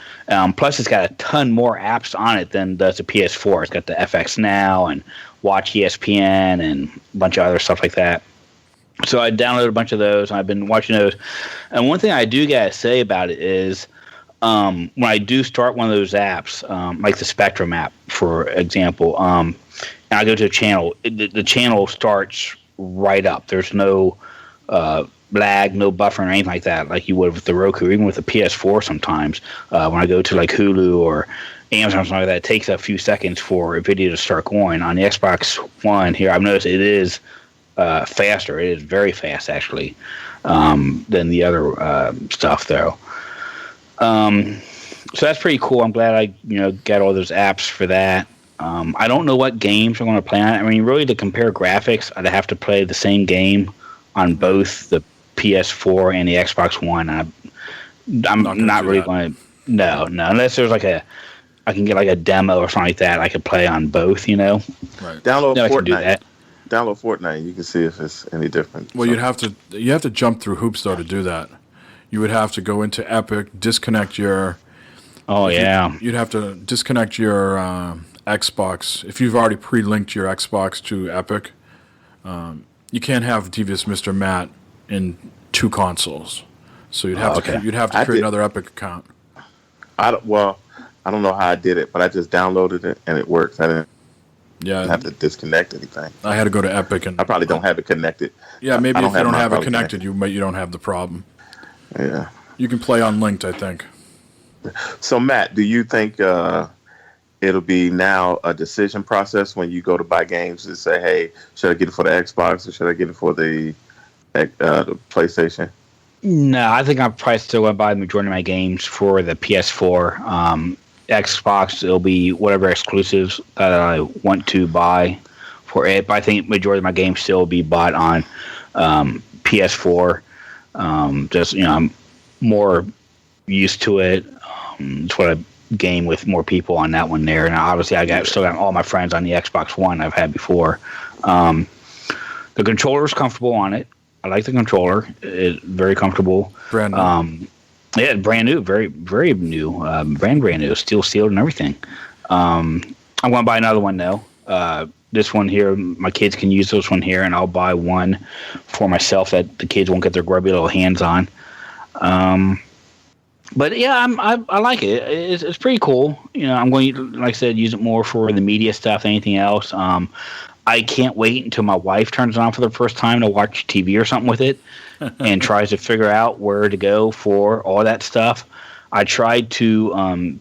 Plus, it's got a ton more apps on it than does the PS4. It's got the FX Now and Watch ESPN and a bunch of other stuff like that. So I downloaded a bunch of those, and I've been watching those. And one thing I do gotta say about it is, when I do start one of those apps, like the Spectrum app, for example, and I go to a channel, the channel starts right up. There's no lag, no buffering or anything like that, like you would with the Roku, even with the PS4 sometimes. When I go to like Hulu or Amazon or something like that, it takes a few seconds for a video to start going. On the Xbox One here, I've noticed it is faster. It is very fast, actually, than the other stuff, though. So that's pretty cool. I'm glad I got all those apps for that. I don't know what games I'm going to play on it. I mean, really, to compare graphics, I'd have to play the same game on both the PS4 and the Xbox One. I'm not really going to. No, unless there's I can get like a demo or something like that. I could play on both. Right. Download Fortnite. I can do Fortnite. that. Download Fortnite. You can see if it's any different. Well, you have to jump through hoops though to do that. You would have to go into Epic, disconnect your. Oh yeah. You'd have to disconnect your Xbox if you've already pre-linked your Xbox to Epic. You can't have Devious Mr. Matt in two consoles, so you'd have to create another Epic account. I don't know how I did it, but I just downloaded it and it works. I didn't have to disconnect anything. I had to go to Epic, and I probably don't have it connected. Yeah, maybe if you don't have it connected, you don't have the problem. Yeah, you can play unlinked, I think. So Matt, do you think it'll be now a decision process when you go to buy games to say, hey, should I get it for the Xbox or should I get it for the PlayStation? No, I think I'm probably still going to buy the majority of my games for the PS4. Xbox, it'll be whatever exclusives that I want to buy for it. But I think majority of my games still will be bought on PS4. I'm more used to it. It's what I game with more people on that one there, and obviously still got all my friends on the Xbox One I've had before. The controller's comfortable on it. I like the controller. It's very comfortable. Brand new. Yeah, brand new, very very new, brand new, steel sealed and everything. I'm going to buy another one though. This one here, my kids can use this one here, and I'll buy one for myself that the kids won't get their grubby little hands on. But yeah, I like it. It's pretty cool. I'm going to, like I said, use it more for the media stuff than anything else. I can't wait until my wife turns it on for the first time to watch TV or something with it and tries to figure out where to go for all that stuff. I tried to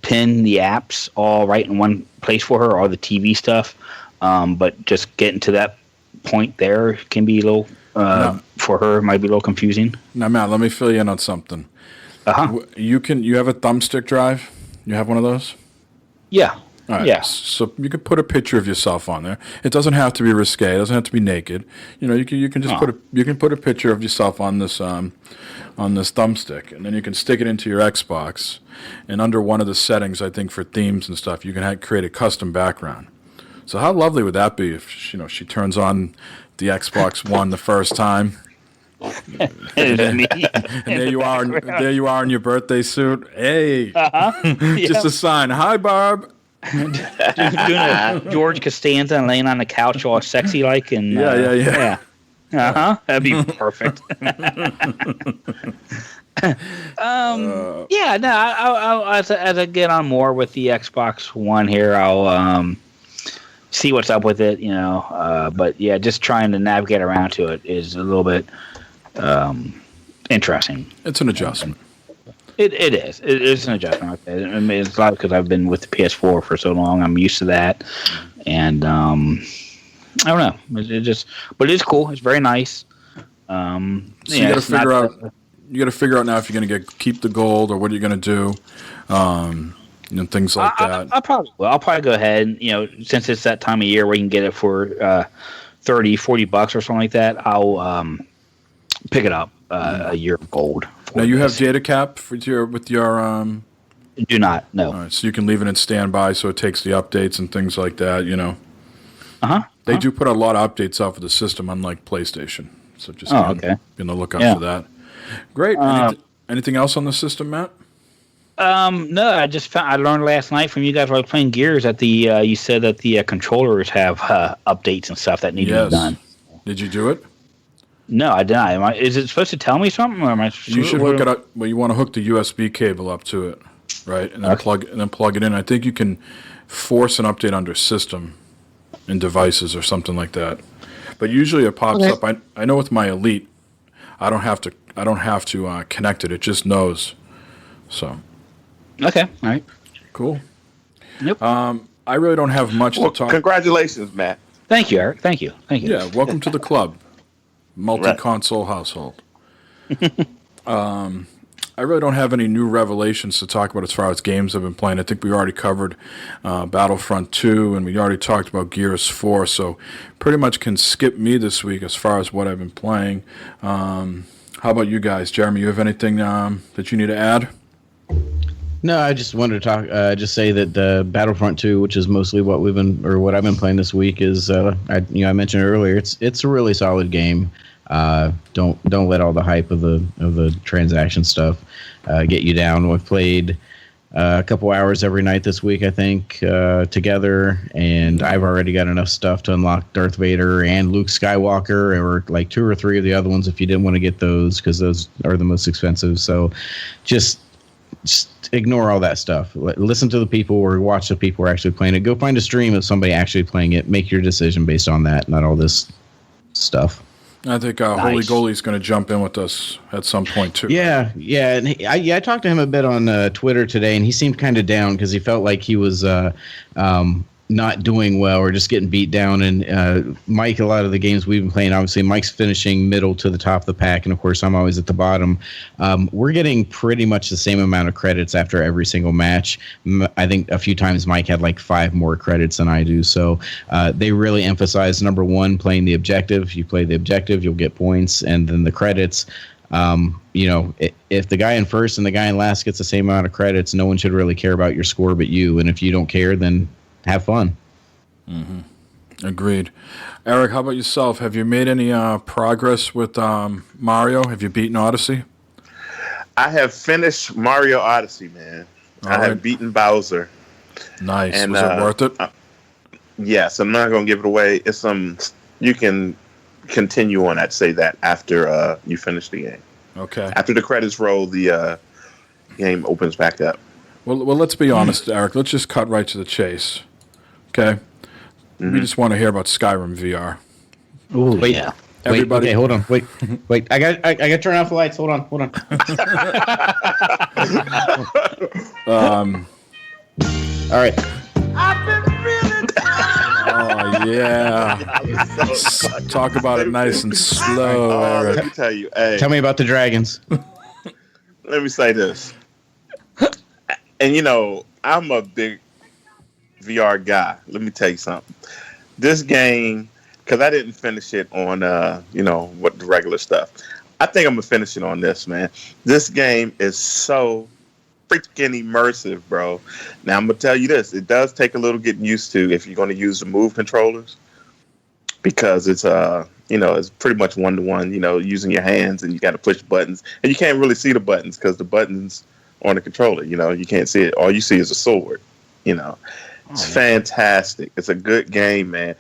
pin the apps all right in one place for her, all the TV stuff, but just getting to that point there can be a little, for her, might be a little confusing. Now, Matt, let me fill you in on something. You have a thumbstick drive? You have one of those? Yeah. All right. Yeah. So you could put a picture of yourself on there. It doesn't have to be risque. It doesn't have to be naked. You can just put a picture of yourself on this thumbstick, and then you can stick it into your Xbox. And under one of the settings, I think for themes and stuff, you can create a custom background. So how lovely would that be if she turns on the Xbox One the first time? and there you are in your birthday suit. Hey, just a sign. Hi, Barb. Doing a George Costanza and laying on the couch all sexy like, and yeah. That'd be perfect. As I get on more with the Xbox One here, I'll see what's up with it, but yeah, just trying to navigate around to it is a little bit interesting. It's an adjustment. It is. It is an adjustment. I mean, it's a lot because I've been with the PS4 for so long. I'm used to that, and I don't know. But it's cool. It's very nice. So you got to figure out. You got to figure out now if you're going to keep the gold or what are you going to do. Things like that. I'll probably go ahead. Since it's that time of year where you can get it for $30-$40 or something like that, I'll pick it up a year of gold. Now you have data cap with your. Do not, no. All right, so you can leave it in standby, so it takes the updates and things like that. They do put a lot of updates out for the system, unlike PlayStation. So just be on the lookout for that. Great. Anything else on the system, Matt? No, I learned last night from you guys while I was playing Gears that you said that the controllers have updates and stuff that need to be done. Did you do it? No, I didn't. Is it supposed to tell me something, or am I? You should hook it up. Well, you want to hook the USB cable up to it, right? And then plug it in. I think you can force an update under System and Devices or something like that. But usually it pops up. I know with my Elite, I don't have to have to connect it. It just knows. So. Okay. All right. Cool. Yep. I really don't have much to talk. Congratulations, Matt. Thank you, Eric. Thank you. Yeah, welcome to the club. Multi-console household. I really don't have any new revelations to talk about as far as games I've been playing. I think we already covered Battlefront 2, and we already talked about Gears 4, so pretty much can skip me this week as far as what I've been playing. How about you guys? Jeremy, you have anything that you need to add? No, I just wanted to talk. Just say that the Battlefront 2, which is mostly what I've been playing this week, is I mentioned earlier. It's a really solid game. Don't let all the hype of the transaction stuff get you down. We've played a couple hours every night this week, I think, together, and I've already got enough stuff to unlock Darth Vader and Luke Skywalker, or like 2 or 3 of the other ones if you didn't want to get those, because those are the most expensive. So just ignore all that stuff. Listen to the people or watch the people who are actually playing it. Go find a stream of somebody actually playing it. Make your decision based on that, not all this stuff. I think Holy Goalie's going to jump in with us at some point, too. Yeah. And I talked to him a bit on Twitter today, and he seemed kind of down because he felt like he was not doing well or just getting beat down. And Mike, a lot of the games we've been playing, obviously Mike's finishing middle to the top of the pack, and of course I'm always at the bottom. We're getting pretty much the same amount of credits after every single match. I think a few times Mike had like 5 more credits than I do. So they really emphasize, number one, playing the objective. You play the objective, you'll get points, and then the credits. If the guy in first and the guy in last gets the same amount of credits, no one should really care about your score but you. And if you don't care, then have fun. Mm-hmm. Agreed. Eric, how about yourself? Have you made any progress with Mario? Have you beaten Odyssey? I have finished Mario Odyssey, man. I have beaten Bowser. Nice. And, was it worth it? Yes. I'm not going to give it away. It's you can continue on, I'd say that, after you finish the game. Okay. After the credits roll, the game opens back up. Well, let's be honest, Eric. Let's just cut right to the chase. Okay? Mm-hmm. We just want to hear about Skyrim VR. Ooh, wait, yeah. Everybody, okay, hold on. Wait. I got to turn off the lights. Hold on. All right. I've been really Oh yeah. Talk about it nice and slow, Eric. Let me tell you. Hey, tell me about the dragons. Let me say this. And I'm a big VR guy. Let me tell you something. This game, because I didn't finish it on, what the regular stuff. I think I'm gonna finish it on this, man. This game is so freaking immersive, bro. Now I'm gonna tell you this: it does take a little getting used to if you're gonna use the Move controllers, because it's it's pretty much 1-to-1. Using your hands, and you got to push buttons, and you can't really see the buttons because the buttons on the controller, you can't see it. All you see is a sword. It's fantastic. It's a good game, man.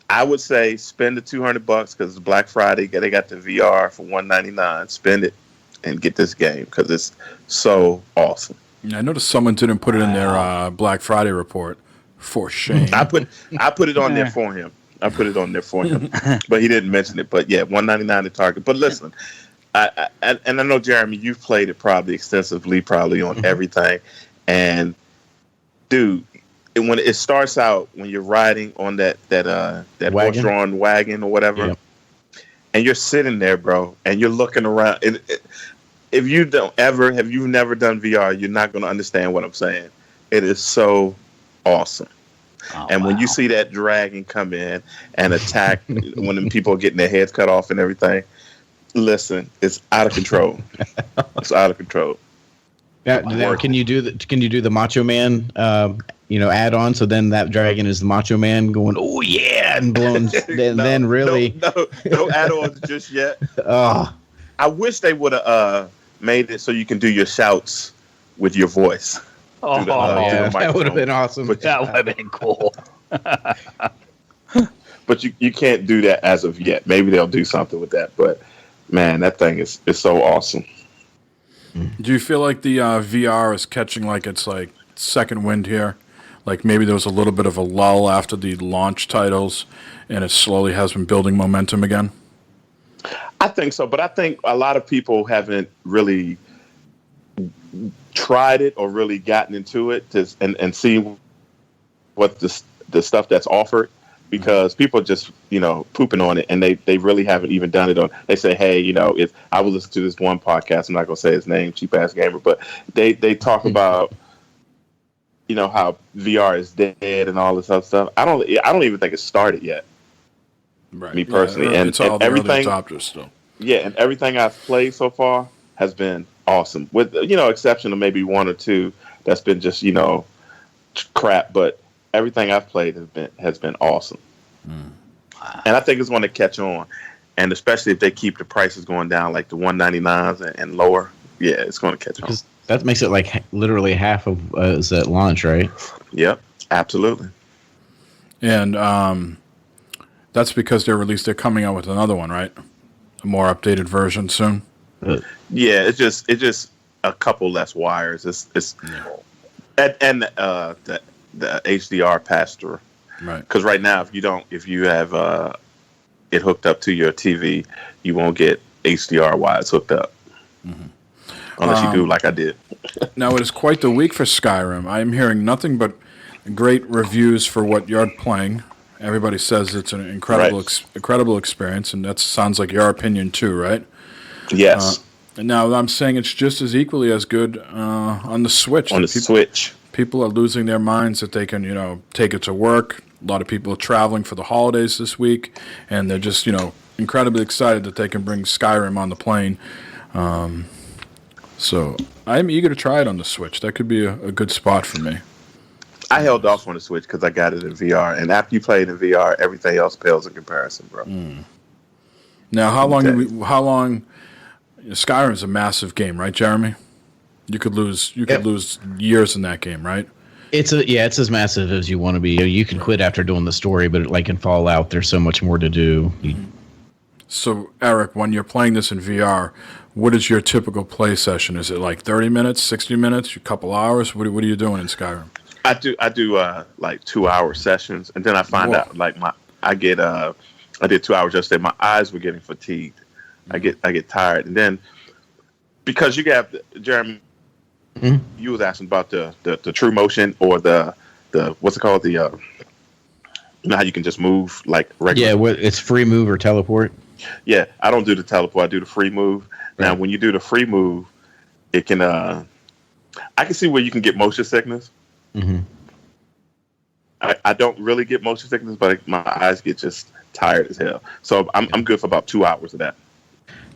I would say spend the $200 because it's Black Friday. They got the VR for $199. Spend it and get this game because it's so awesome. Yeah, I noticed someone didn't put it in their Black Friday report. For shame. I put it on there for him. But he didn't mention it. But yeah, $199 at Target. But listen, I know, Jeremy, you've played it probably extensively, probably on everything. And dude, when it starts out, when you're riding on that horse-drawn wagon or whatever, and you're sitting there, bro, and you're looking around. If you have you never done VR, you're not going to understand what I'm saying. It is so awesome. When you see that dragon come in and attack when the people are getting their heads cut off and everything, listen, it's out of control. It's out of control. Yeah, can you do the Macho Man add-on? So then that dragon is the Macho Man going, oh yeah, and blowing. then really no add-ons just yet. I wish they would have made it so you can do your shouts with your voice. That would have been awesome. But that would have been cool. But you can't do that as of yet. Maybe they'll do something with that. But man, that thing is so awesome. Do you feel like the VR is catching its second wind here? Like maybe there was a little bit of a lull after the launch titles, and it slowly has been building momentum again? I think so, but I think a lot of people haven't really tried it or really gotten into it and see what the stuff that's offered, because people just pooping on it, and they really haven't even done it on. They say, hey, if I will listen to this one podcast, I'm not gonna say his name, Cheap Ass Gamer, but they talk about how VR is dead and all this other stuff. I don't even think it started yet. Right. Me personally, yeah, and, it's all and the everything. early adopters still. Yeah, and everything I've played so far has been awesome, with exception of maybe one or two that's been just crap. But everything I've played has been awesome, and I think it's going to catch on, and especially if they keep the prices going down, like the $199s and lower. Yeah, it's going to catch on. That makes it like literally half of is at launch, right? Yep, absolutely. And that's because they're coming out with another one, right? A more updated version soon. Yeah, it's just a couple less wires. It's and the HDR pass through. Right. Because right now, if you have it hooked up to your TV, you won't get HDR wires hooked up. Unless you do like I did. Now, it is quite the week for Skyrim. I am hearing nothing but great reviews for what you're playing. Everybody says it's an incredible experience, and that sounds like your opinion too, right? Yes. Now, I'm saying it's just as equally as good on the Switch. Switch. People are losing their minds that they can, take it to work. A lot of people are traveling for the holidays this week, and they're just, incredibly excited that they can bring Skyrim on the plane. So I'm eager to try it on the Switch. That could be a good spot for me. I held off on the Switch because I got it in VR, and after you play it in VR, everything else pales in comparison, bro. Now, how long? Skyrim's a massive game, right, Jeremy? You could lose years in that game, right? It's as massive as you want to be. You can quit after doing the story, but like in Fallout, there's so much more to do. So, Eric, when you're playing this in VR, what is your typical play session? Is it like 30 minutes, 60 minutes, a couple hours? What are you doing in Skyrim? I do like 2-hour sessions, and then I find out I did 2 hours yesterday. My eyes were getting fatigued. I get tired, and then because you got Jeremy, you was asking about the true motion or the what's it called, the how you can just move like regular. Yeah, it's free move or teleport. Yeah, I don't do the teleport. I do the free move. Right. Now, when you do the free move, it can I can see where you can get motion sickness. I don't really get motion sickness, but my eyes get just tired as hell. So I'm good for about 2 hours of that.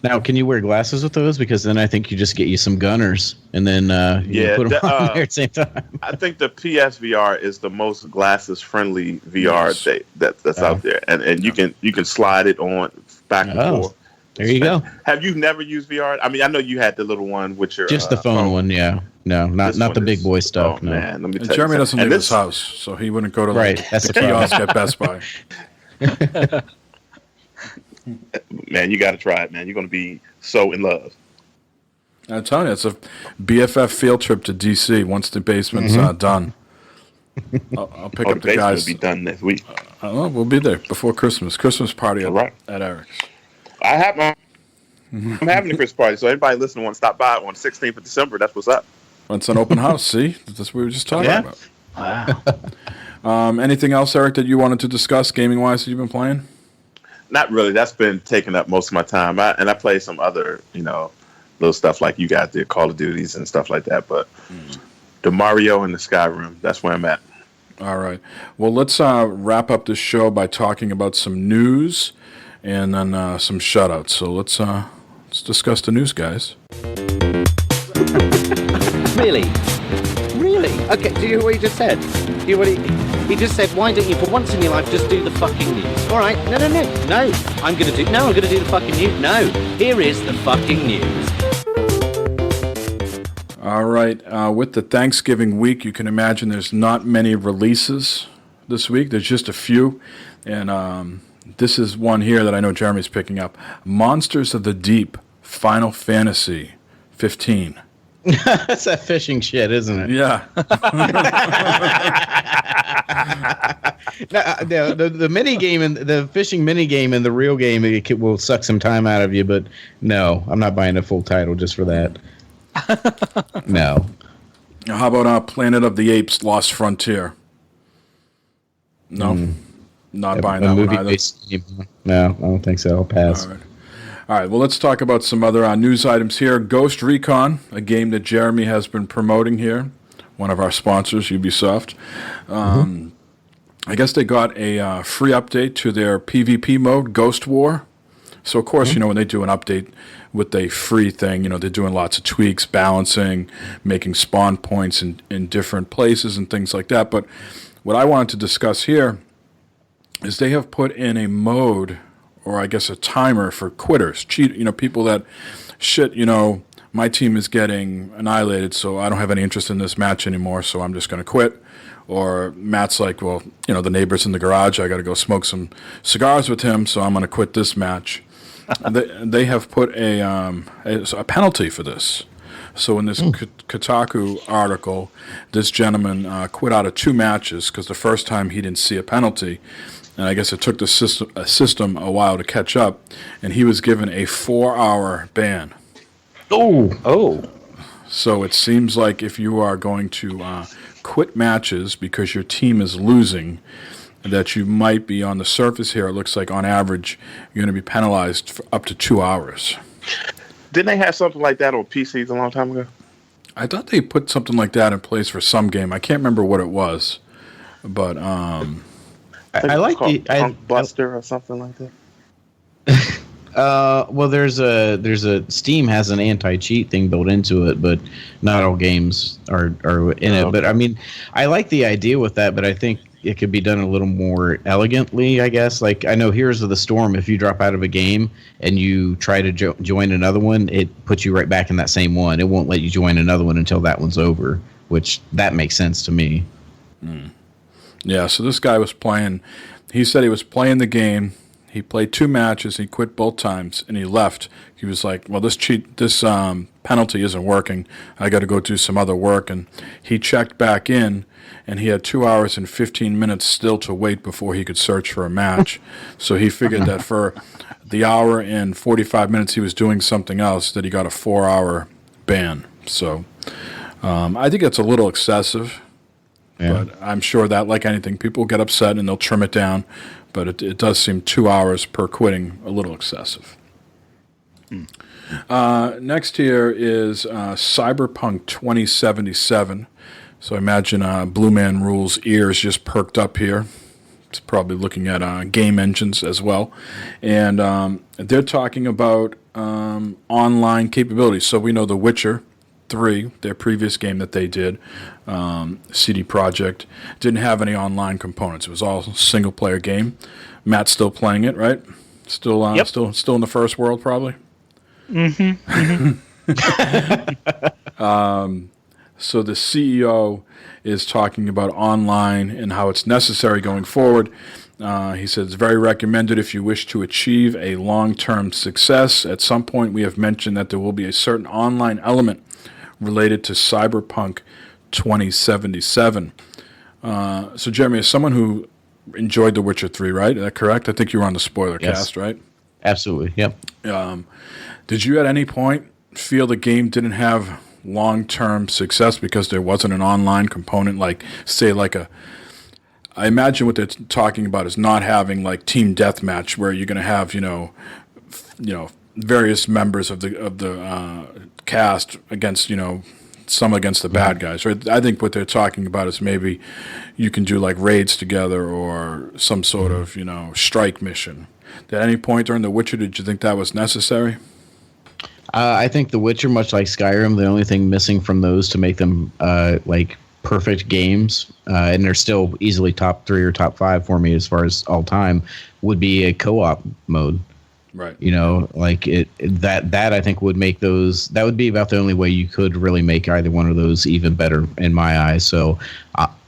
Now, can you wear glasses with those? Because then I think you just get you some gunners, and then you put them on there at the same time. I think the PSVR is the most glasses-friendly VR that's out there, and you can slide it on back and forth. There you go. Have you never used VR? I mean, I know you had the little one with your just the phone one, yeah. No, not the big boy stuff. No. Man, let me tell Jeremy you doesn't leave his house, so he wouldn't go to that's the kiosk at Best Buy. Man, you got to try it, man. You're going to be so in love. I'm telling you, it's a BFF field trip to DC once the basement's done. I'll pick up the guys. Will be done next week. We'll be there before Christmas. Christmas party at Eric's. I'm having a Christmas party, so anybody listening want to stop by on the 16th of December, that's what's up. It's an open house, see? That's what we were just talking about. Wow. Anything else, Eric, that you wanted to discuss gaming-wise that you've been playing? Not really. That's been taking up most of my time. I play some other, little stuff like you guys did, Call of Duties and stuff like that. But the Mario and the Skyrim, that's where I'm at. All right. Well, let's wrap up this show by talking about some news and then some shout-outs. So let's discuss the news, guys. Really? Okay, do you hear what he just said? He just said, why don't you, for once in your life, just do the fucking news? All right, no. I'm gonna do the fucking news. No, here is the fucking news. All right, with the Thanksgiving week, you can imagine there's not many releases this week. There's just a few, and this is one here that I know Jeremy's picking up. Monsters of the Deep, Final Fantasy 15. That's that fishing shit, isn't it? Yeah. The mini game and the fishing mini game and the real game will suck some time out of you, but no, I'm not buying a full title just for that. No. Now, how about Planet of the Apes: Lost Frontier? No, not buying that one either. No, I don't think so. I'll pass. All right, well, let's talk about some other news items here. Ghost Recon, a game that Jeremy has been promoting here, one of our sponsors, Ubisoft. I guess they got a free update to their PvP mode, Ghost War. So, of course, when they do an update with a free thing, they're doing lots of tweaks, balancing, making spawn points in different places and things like that. But what I wanted to discuss here is they have put in a mode, or I guess a timer for quitters, people that my team is getting annihilated, so I don't have any interest in this match anymore, so I'm just going to quit. Or Matt's like, well, the neighbor's in the garage, I got to go smoke some cigars with him, so I'm going to quit this match. They have put a penalty for this. So in this Kotaku article, this gentleman quit out of 2 matches because the first time he didn't see a penalty. And I guess it took the system a while to catch up, and he was given a 4-hour ban. Oh. So it seems like if you are going to quit matches because your team is losing, that you might be on the surface here. It looks like on average you're going to be penalized for up to 2 hours. Didn't they have something like that on PCs a long time ago? I thought they put something like that in place for some game. I can't remember what it was, but I like the Punk Buster or something like that. Well, there's a Steam has an anti-cheat thing built into it, but not all games are in it. But I mean, I like the idea with that, but I think it could be done a little more elegantly, I guess. Like, I know Heroes of the Storm, if you drop out of a game and you try to join another one, it puts you right back in that same one. It won't let you join another one until that one's over, which that makes sense to me. Yeah, so this guy was playing. He said he was playing the game. He played 2 matches. He quit both times, and he left. He was like, well, this penalty isn't working. I got to go do some other work. And he checked back in, and he had 2 hours and 15 minutes still to wait before he could search for a match. So he figured that for the hour and 45 minutes he was doing something else, that he got a 4-hour ban. So I think it's a little excessive. Yeah. But I'm sure that, like anything, people get upset and they'll trim it down. But it does seem 2 hours per quitting a little excessive. Next here is Cyberpunk 2077. So I imagine Blue Man Rule's ears just perked up here. It's probably looking at game engines as well. And they're talking about online capabilities. So we know The Witcher 3, their previous game that they did, CD Projekt, didn't have any online components. It was all single player game. Matt's still playing it, right? Still in the first world, probably. So the CEO is talking about online and how it's necessary going forward. He said it's very recommended if you wish to achieve a long-term success. At some point, we have mentioned that there will be a certain online element related to Cyberpunk 2077. So, Jeremy, as someone who enjoyed The Witcher 3, right? Is that correct? I think you were on the spoiler cast, right? Absolutely, yep. Did you at any point feel the game didn't have long-term success because there wasn't an online component, like, say, like I imagine what they're talking about is not having, like, team deathmatch where you're going to have, various members of the cast against, some against the bad guys, right? I think what they're talking about is maybe you can do like raids together or some sort of, strike mission. At any point during The Witcher, did you think that was necessary? I think The Witcher, much like Skyrim, the only thing missing from those to make them like perfect games, and they're still easily top 3 or top 5 for me as far as all time, would be a co-op mode. Right. That I think would make those. That would be about the only way you could really make either one of those even better in my eyes. So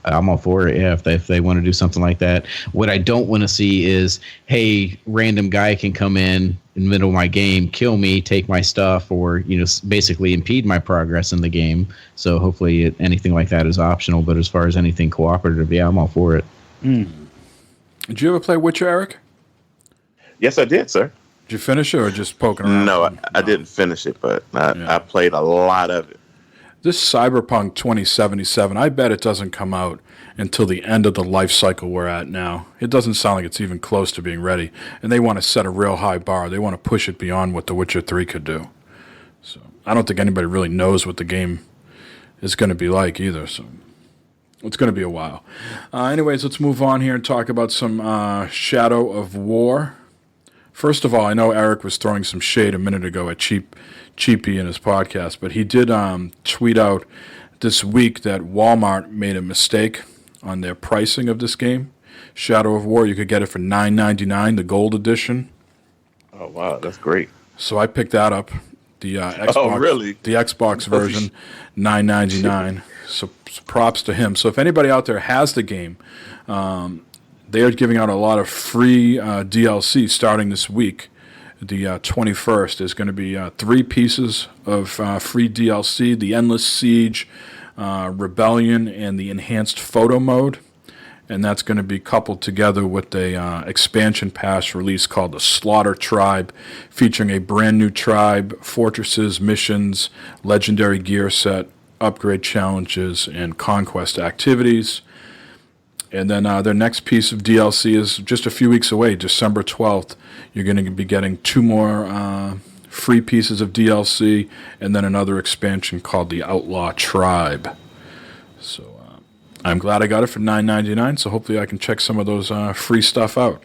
I'm all for it. Yeah, if they want to do something like that. What I don't want to see is, hey, random guy can come in, in the middle of my game, kill me, take my stuff, or basically impede my progress in the game. So hopefully anything like that is optional. But as far as anything cooperative, yeah, I'm all for it. Did you ever play Witcher, Eric? Yes, I did, sir. Did you finish it or just poking around? No, I didn't finish it, but I played a lot of it. This Cyberpunk 2077, I bet it doesn't come out until the end of the life cycle we're at now. It doesn't sound like it's even close to being ready. And they want to set a real high bar. They want to push it beyond what The Witcher 3 could do. So I don't think anybody really knows what the game is going to be like either. So it's going to be a while. Anyways, let's move on here and talk about some Shadow of War. First of all, I know Eric was throwing some shade a minute ago at Cheapy in his podcast, but he did tweet out this week that Walmart made a mistake on their pricing of this game. Shadow of War, you could get it for $9.99, the gold edition. Oh, wow, that's great. So I picked that up. The Xbox, oh, really? The Xbox version, $9.99. So props to him. So if anybody out there has the game, they are giving out a lot of free DLC starting this week. The 21st is going to be 3 pieces of free DLC, the Endless Siege, Rebellion, and the Enhanced Photo Mode. And that's going to be coupled together with a expansion pass release called the Slaughter Tribe, featuring a brand new tribe, fortresses, missions, legendary gear set, upgrade challenges, and conquest activities. And then their next piece of DLC is just a few weeks away, December 12th. You're going to be getting 2 more free pieces of DLC, and then another expansion called the Outlaw Tribe. So I'm glad I got it for $9.99, so hopefully I can check some of those free stuff out.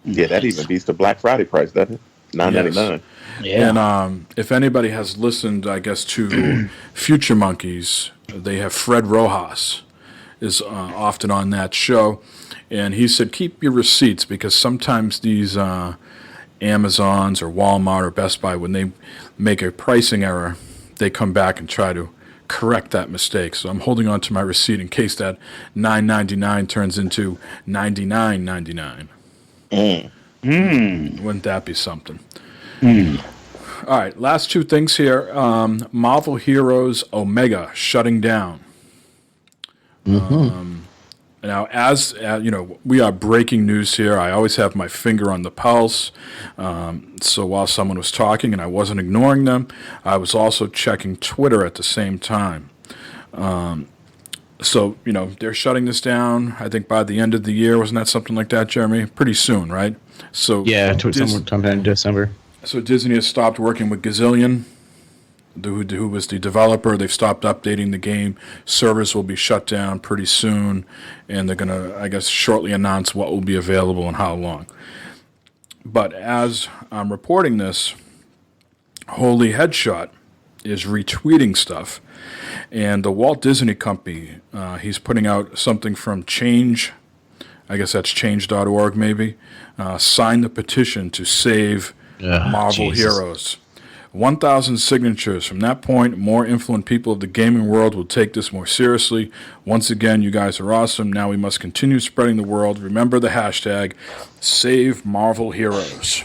Yeah, that even beats the Black Friday price, doesn't it? $9.99. Yeah. And if anybody has listened, I guess, to Future Monkeys, they have Fred Rojas is often on that show, and he said keep your receipts because sometimes these Amazons or Walmart or Best Buy, when they make a pricing error, they come back and try to correct that mistake. So I'm holding on to my receipt in case that $9.99 turns into $99.99. Wouldn't that be something? All right, last 2 things here. Marvel Heroes Omega shutting down. Now, as you know, we are breaking news here. I always have my finger on the pulse. So while someone was talking and I wasn't ignoring them, I was also checking Twitter at the same time. So, they're shutting this down, I think, by the end of the year. Wasn't that something like that, Jeremy? Pretty soon, right? So yeah, sometime in December. So Disney has stopped working with Gazillion, who was the developer. They've stopped updating the game. Servers will be shut down pretty soon, and they're going to, I guess, shortly announce what will be available and how long. But as I'm reporting this, Holy Headshot is retweeting stuff, and the Walt Disney Company, he's putting out something from Change, I guess that's change.org maybe, sign the petition to save Marvel Heroes. 1,000 signatures. From that point, more influential people of the gaming world will take this more seriously. Once again, you guys are awesome. Now we must continue spreading the word. Remember the hashtag, Save Marvel Heroes.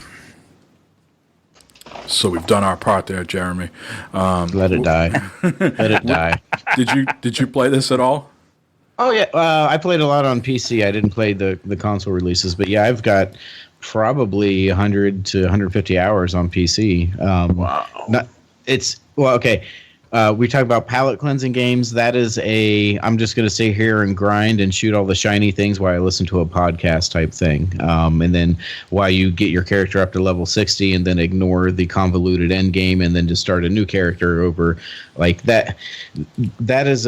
So we've done our part there, Jeremy. Let it die. Let it die. Did you play this at all? Oh, yeah. I played a lot on PC. I didn't play the console releases. But, yeah, I've got probably 100 to 150 hours on PC. Wow. Okay. We talk about palette cleansing games. That is I'm just going to sit here and grind and shoot all the shiny things while I listen to a podcast type thing. And then while you get your character up to level 60 and then ignore the convoluted end game and then just start a new character over like that. That is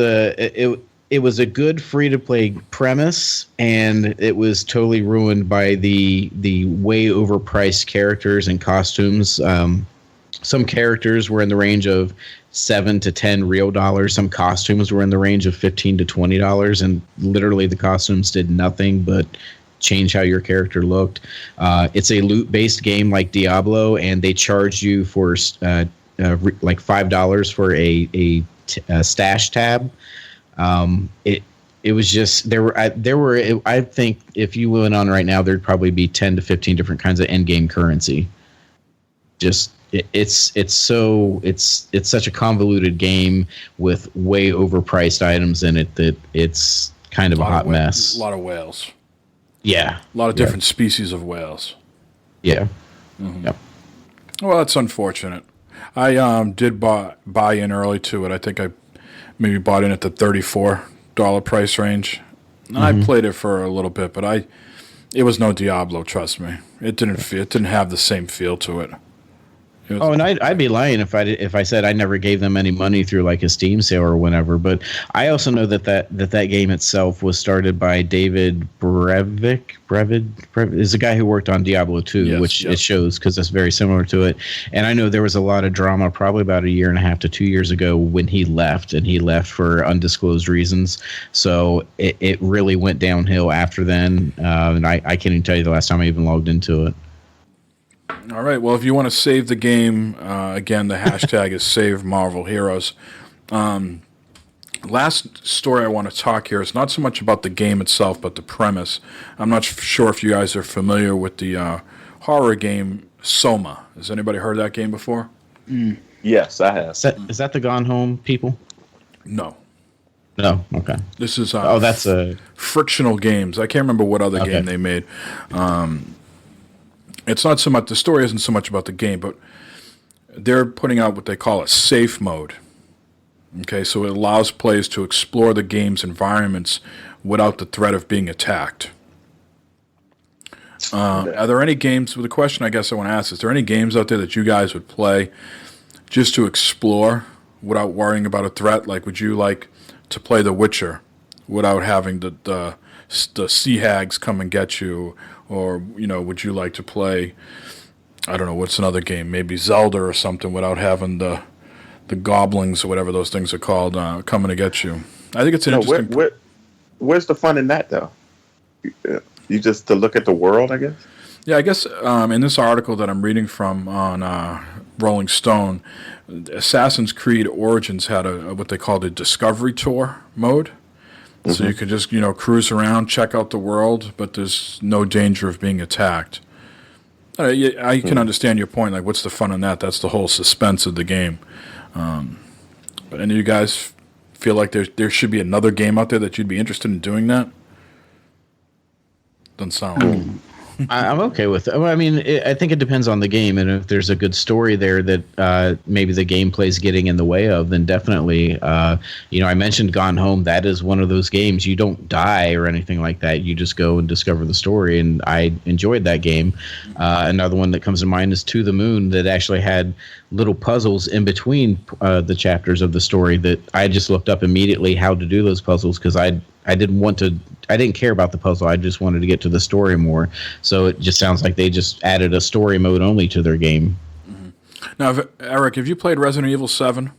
it was a good free-to-play premise, and it was totally ruined by the way overpriced characters and costumes. Some characters were in the range of $7 to $10 real dollars. Some costumes were in the range of $15 to $20, and literally the costumes did nothing but change how your character looked. It's a loot-based game like Diablo, and they charge you for like $5 for a stash tab. It was just there were I think if you went on right now there'd probably be 10 to 15 different kinds of end game currency. just it's such a convoluted game with way overpriced items in it that it's kind of a hot mess. A lot of whales. Yeah. A lot of different species of whales. Yeah. Mm-hmm. Yep. Well, that's unfortunate. I did buy in early to it. I think I maybe bought in at the $34 price range. And I played it for a little bit, but it was no Diablo, trust me. It didn't have the same feel to it. And I'd be lying if I said I never gave them any money through like a Steam sale or whatever. But I also know that game itself was started by David Brevik. Brevik is the guy who worked on Diablo 2, which it shows because it's very similar to it. And I know there was a lot of drama probably about 1.5 years to 2 years ago when he left, and he left for undisclosed reasons. So it really went downhill after then. And I can't even tell you the last time I even logged into it. All right. Well, if you want to save the game, again, the hashtag is Save Marvel Heroes. Last story I want to talk here is not so much about the game itself, but the premise. I'm not sure if you guys are familiar with the horror game Soma. Has anybody heard of that game before? Yes, I have. Is that the Gone Home people? No. No. Okay. This is that's a Frictional Games. I can't remember what other game they made. It's not so much, the story isn't so much about the game, but they're putting out what they call a safe mode. Okay, so it allows players to explore the game's environments without the threat of being attacked. Are there any games, well, the question I guess I want to ask is there any games out there that you guys would play just to explore without worrying about a threat? Like, would you like to play The Witcher without having the sea hags come and get you? Or, would you like to play, I don't know, what's another game? Maybe Zelda or something without having the goblins or whatever those things are called coming to get you. I think it's an interesting... Where's the fun in that, though? You just to look at the world, I guess? Yeah, I guess in this article that I'm reading from on Rolling Stone, Assassin's Creed Origins had what they called a Discovery Tour mode. So you could just, cruise around, check out the world, but there's no danger of being attacked. I can understand your point. Like, what's the fun in that? That's the whole suspense of the game. But any of you guys feel like there should be another game out there that you'd be interested in doing that? Doesn't sound like I'm okay with it. Well, I mean, I think it depends on the game, and if there's a good story there that maybe the gameplay's getting in the way of, then definitely. I mentioned Gone Home. That is one of those games. You don't die or anything like that. You just go and discover the story, and I enjoyed that game. Another one that comes to mind is To the Moon, that actually had little puzzles in between the chapters of the story that I just looked up immediately how to do those puzzles because I didn't care about the puzzle. I just wanted to get to the story more. So it just sounds like they just added a story mode only to their game. Now, Eric, have you played Resident Evil 7?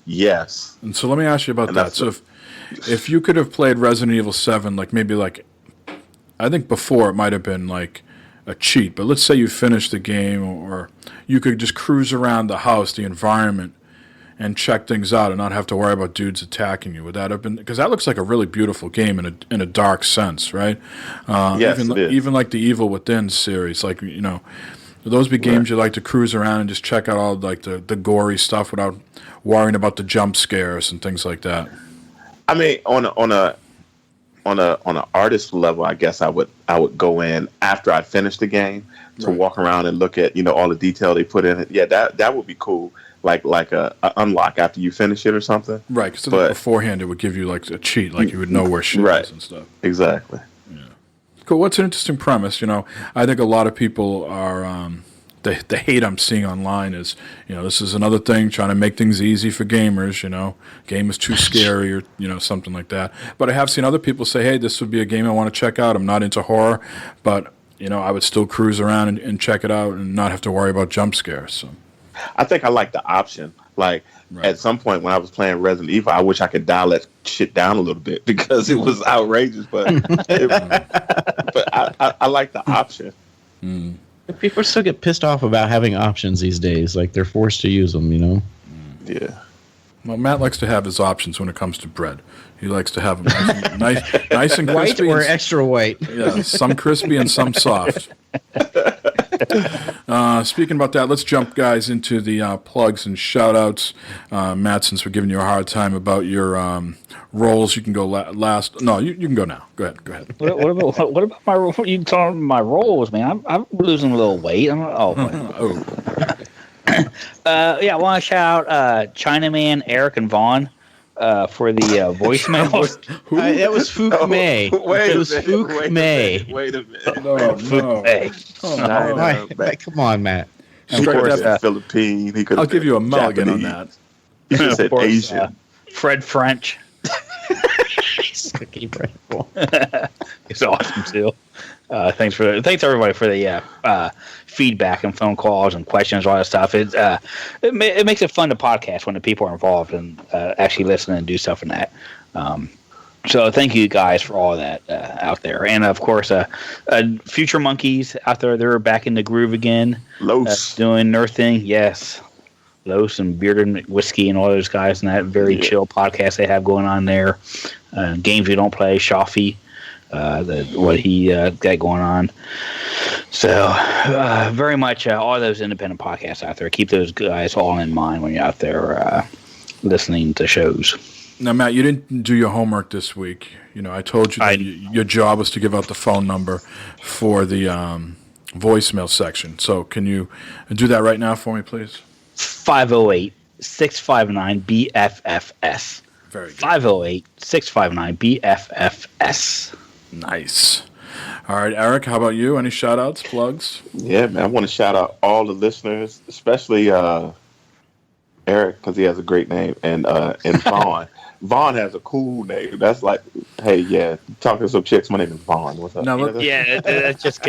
Yes. And so let me ask you about that. So if you could have played Resident Evil 7, I think before it might have been like a cheat, but let's say you finished the game or you could just cruise around the house, the environment, and check things out and not have to worry about dudes attacking you. Would that have been... Because that looks like a really beautiful game in a dark sense, right? Yes, it is. Even like the Evil Within series. Like, would those be games you like to cruise around and just check out all like the gory stuff without worrying about the jump scares and things like that? I mean, on an artist level, I guess I would go in after I finish the game to walk around and look at all the detail they put in it. Yeah, that would be cool. Like a unlock after you finish it or something. Right, because beforehand it would give you like a cheat, like you would know where shit is and stuff. Exactly. Yeah. Cool. What's an interesting premise? I think a lot of people are the hate I'm seeing online is this is another thing trying to make things easy for gamers. Game is too scary or something like that. But I have seen other people say, hey, this would be a game I want to check out. I'm not into horror, but I would still cruise around and check it out and not have to worry about jump scares. So. I think I like the option. Like at some point when I was playing Resident Evil, I wish I could dial that shit down a little bit because it was outrageous. But I like the option. Mm. People still get pissed off about having options these days. Like they're forced to use them. Yeah. Well, Matt likes to have his options when it comes to bread. He likes to have them nice and white crispy. Or extra white. Yeah, some crispy and some soft. Speaking about that, let's jump, guys, into the plugs and shout-outs. Matt, since we're giving you a hard time about your roles, you can go last. No, you can go now. Go ahead. What about my role? You talking my roles, man? I'm losing a little weight. I want to shout out Chinaman, Eric, and Vaughn for the voicemails. That was Fook May. Wait it was Fook May. Wait a minute. No. May. Come on, Matt. He could have said Philippine. I'll give you a mulligan on that. He should have said Asian. Fred French. He's cookie bread. It's awesome too. Thanks everybody for the feedback and phone calls and questions, all that stuff. It makes it fun to podcast when the people are involved and actually listen and do stuff in that. So thank you guys for all that out there, and of course, Future Monkeys out there. They're back in the groove again. Los doing their thing. Yes. Los and Bearded Whiskey and all those guys, and that very chill podcast they have going on there. Games We Don't Play, Shafi, what he got going on. So, very much all those independent podcasts out there. Keep those guys all in mind when you're out there listening to shows. Now, Matt, you didn't do your homework this week. I told you that your job was to give out the phone number for the voicemail section. So, can you do that right now for me, please? 508-659-BFFS. Very good. 508-659-BFFS. Nice. All right, Eric, how about you? Any shout-outs, plugs? Yeah, man, I want to shout out all the listeners, especially Eric, because he has a great name, and Vaughn. Vaughn has a cool name. That's like, hey, yeah, talking to some chicks. My name is Vaughn. What's up? That just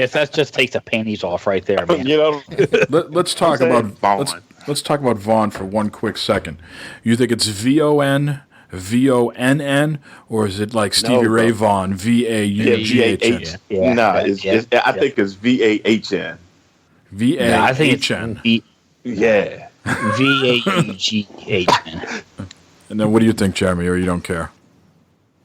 takes the panties off right there, man. Let's talk about Vaughn. Let's talk about Vaughn for one quick second. You think it's VONNN, or is it like Stevie Ray Vaughan, VAUGHN? I think it's VAHN. VAHN. I think it's VAUGHN. And then what do you think, Jeremy, or you don't care?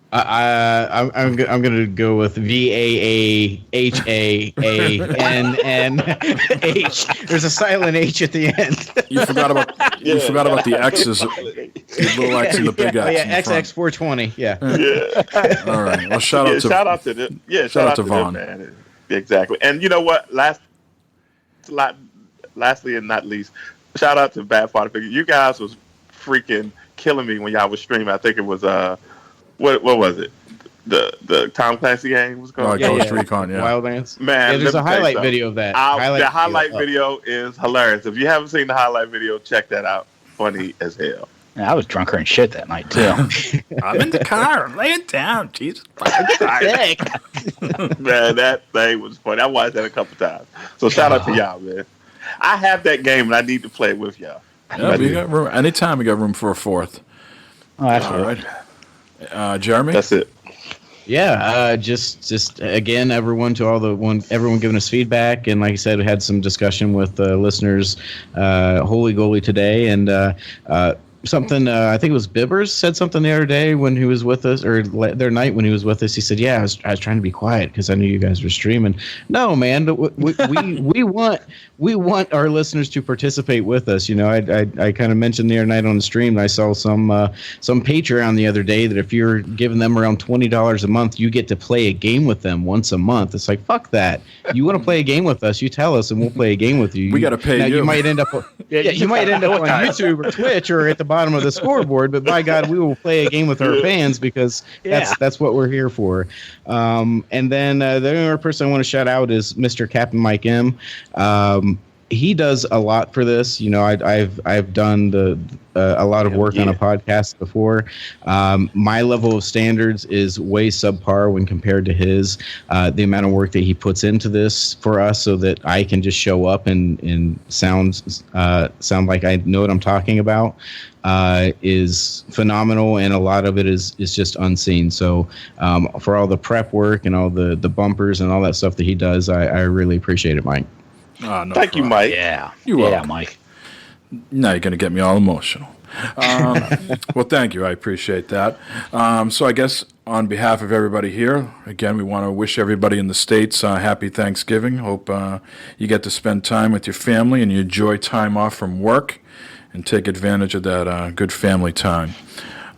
I'm gonna go with VAAHANNH. There's a silent H at the end. You forgot about the X's, the little X and the big X. Oh, yeah, XX420. Yeah. All right. Well, shout out to Vaughn. Them, man. Exactly. And you know what? Lastly and not least, shout out to Bad Fodder Figure. You guys was freaking killing me when y'all was streaming. I think it was what was it? The Tom Clancy game was called? Ghost Recon, yeah. Wildlands. Man, there's a highlight video of that. The highlight video is hilarious. If you haven't seen the highlight video, check that out. Funny as hell. Yeah, I was drunker and shit that night too. I'm in the car. I'm laying down. Jesus. Man, that thing was funny. I watched that a couple times. So shout out to y'all, man. I have that game and I need to play with y'all. Yeah, we got room. Anytime we got room for a fourth. Oh, that's all right. Jeremy? That's it. Yeah, just again, everyone giving us feedback, and like I said, we had some discussion with listeners, Holy Goalie today, and something. I think it was Bibbers said something the other day when he was with us, or their night when he was with us. He said, "Yeah, I was trying to be quiet because I knew you guys were streaming." No, man, we want our listeners to participate with us. I kind of mentioned the other night on the stream. I saw some Patreon the other day that if you're giving them around $20 a month, you get to play a game with them once a month. It's like, fuck that. You want to play a game with us? You tell us, and we'll play a game with you. We got to pay you. You might end up. You might end up on YouTube or Twitch or at the bottom of the scoreboard, but by God, we will play a game with our fans because that's what we're here for. And then the other person I want to shout out is Mr. Captain Mike M. He does a lot for this. I've done a lot of work on a podcast before. My level of standards is way subpar when compared to his. The amount of work that he puts into this for us, so that I can just show up and sound like I know what I'm talking about, is phenomenal, and a lot of it is just unseen. So for all the prep work and all the bumpers and all that stuff that he does, I really appreciate it, Mike. No Thank you, Mike. Yeah. You're welcome. Mike. Now you're going to get me all emotional. Well, thank you. I appreciate that. So I guess on behalf of everybody here, again, we want to wish everybody in the States happy Thanksgiving. Hope you get to spend time with your family and you enjoy time off from work and take advantage of that good family time.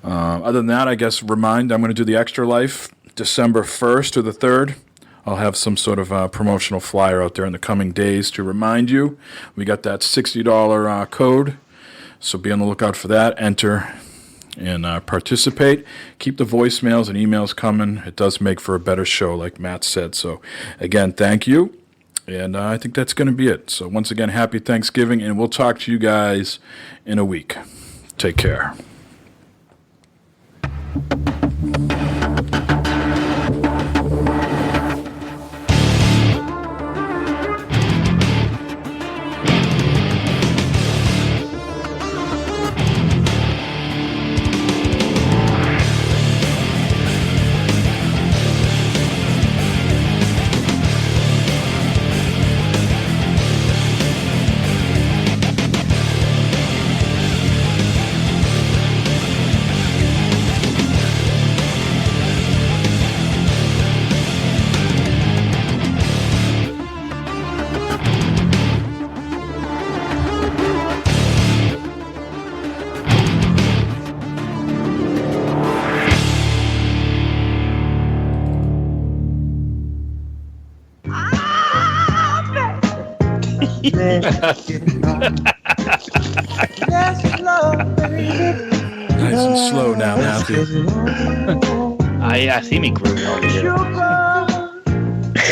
Other than that, I guess I'm going to do the Extra Life December 1st or the 3rd. I'll have some sort of promotional flyer out there in the coming days to remind you. We got that $60 code, so be on the lookout for that. Enter and participate. Keep the voicemails and emails coming. It does make for a better show, like Matt said. So, again, thank you. And I think that's going to be it. So, once again, happy Thanksgiving, and we'll talk to you guys in a week. Take care. Nice and slow now, Matthew. I see me grooving over here.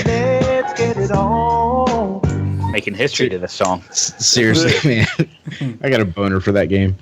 Let's get it on. Making history to this song. Seriously, man. I got a boner for that game.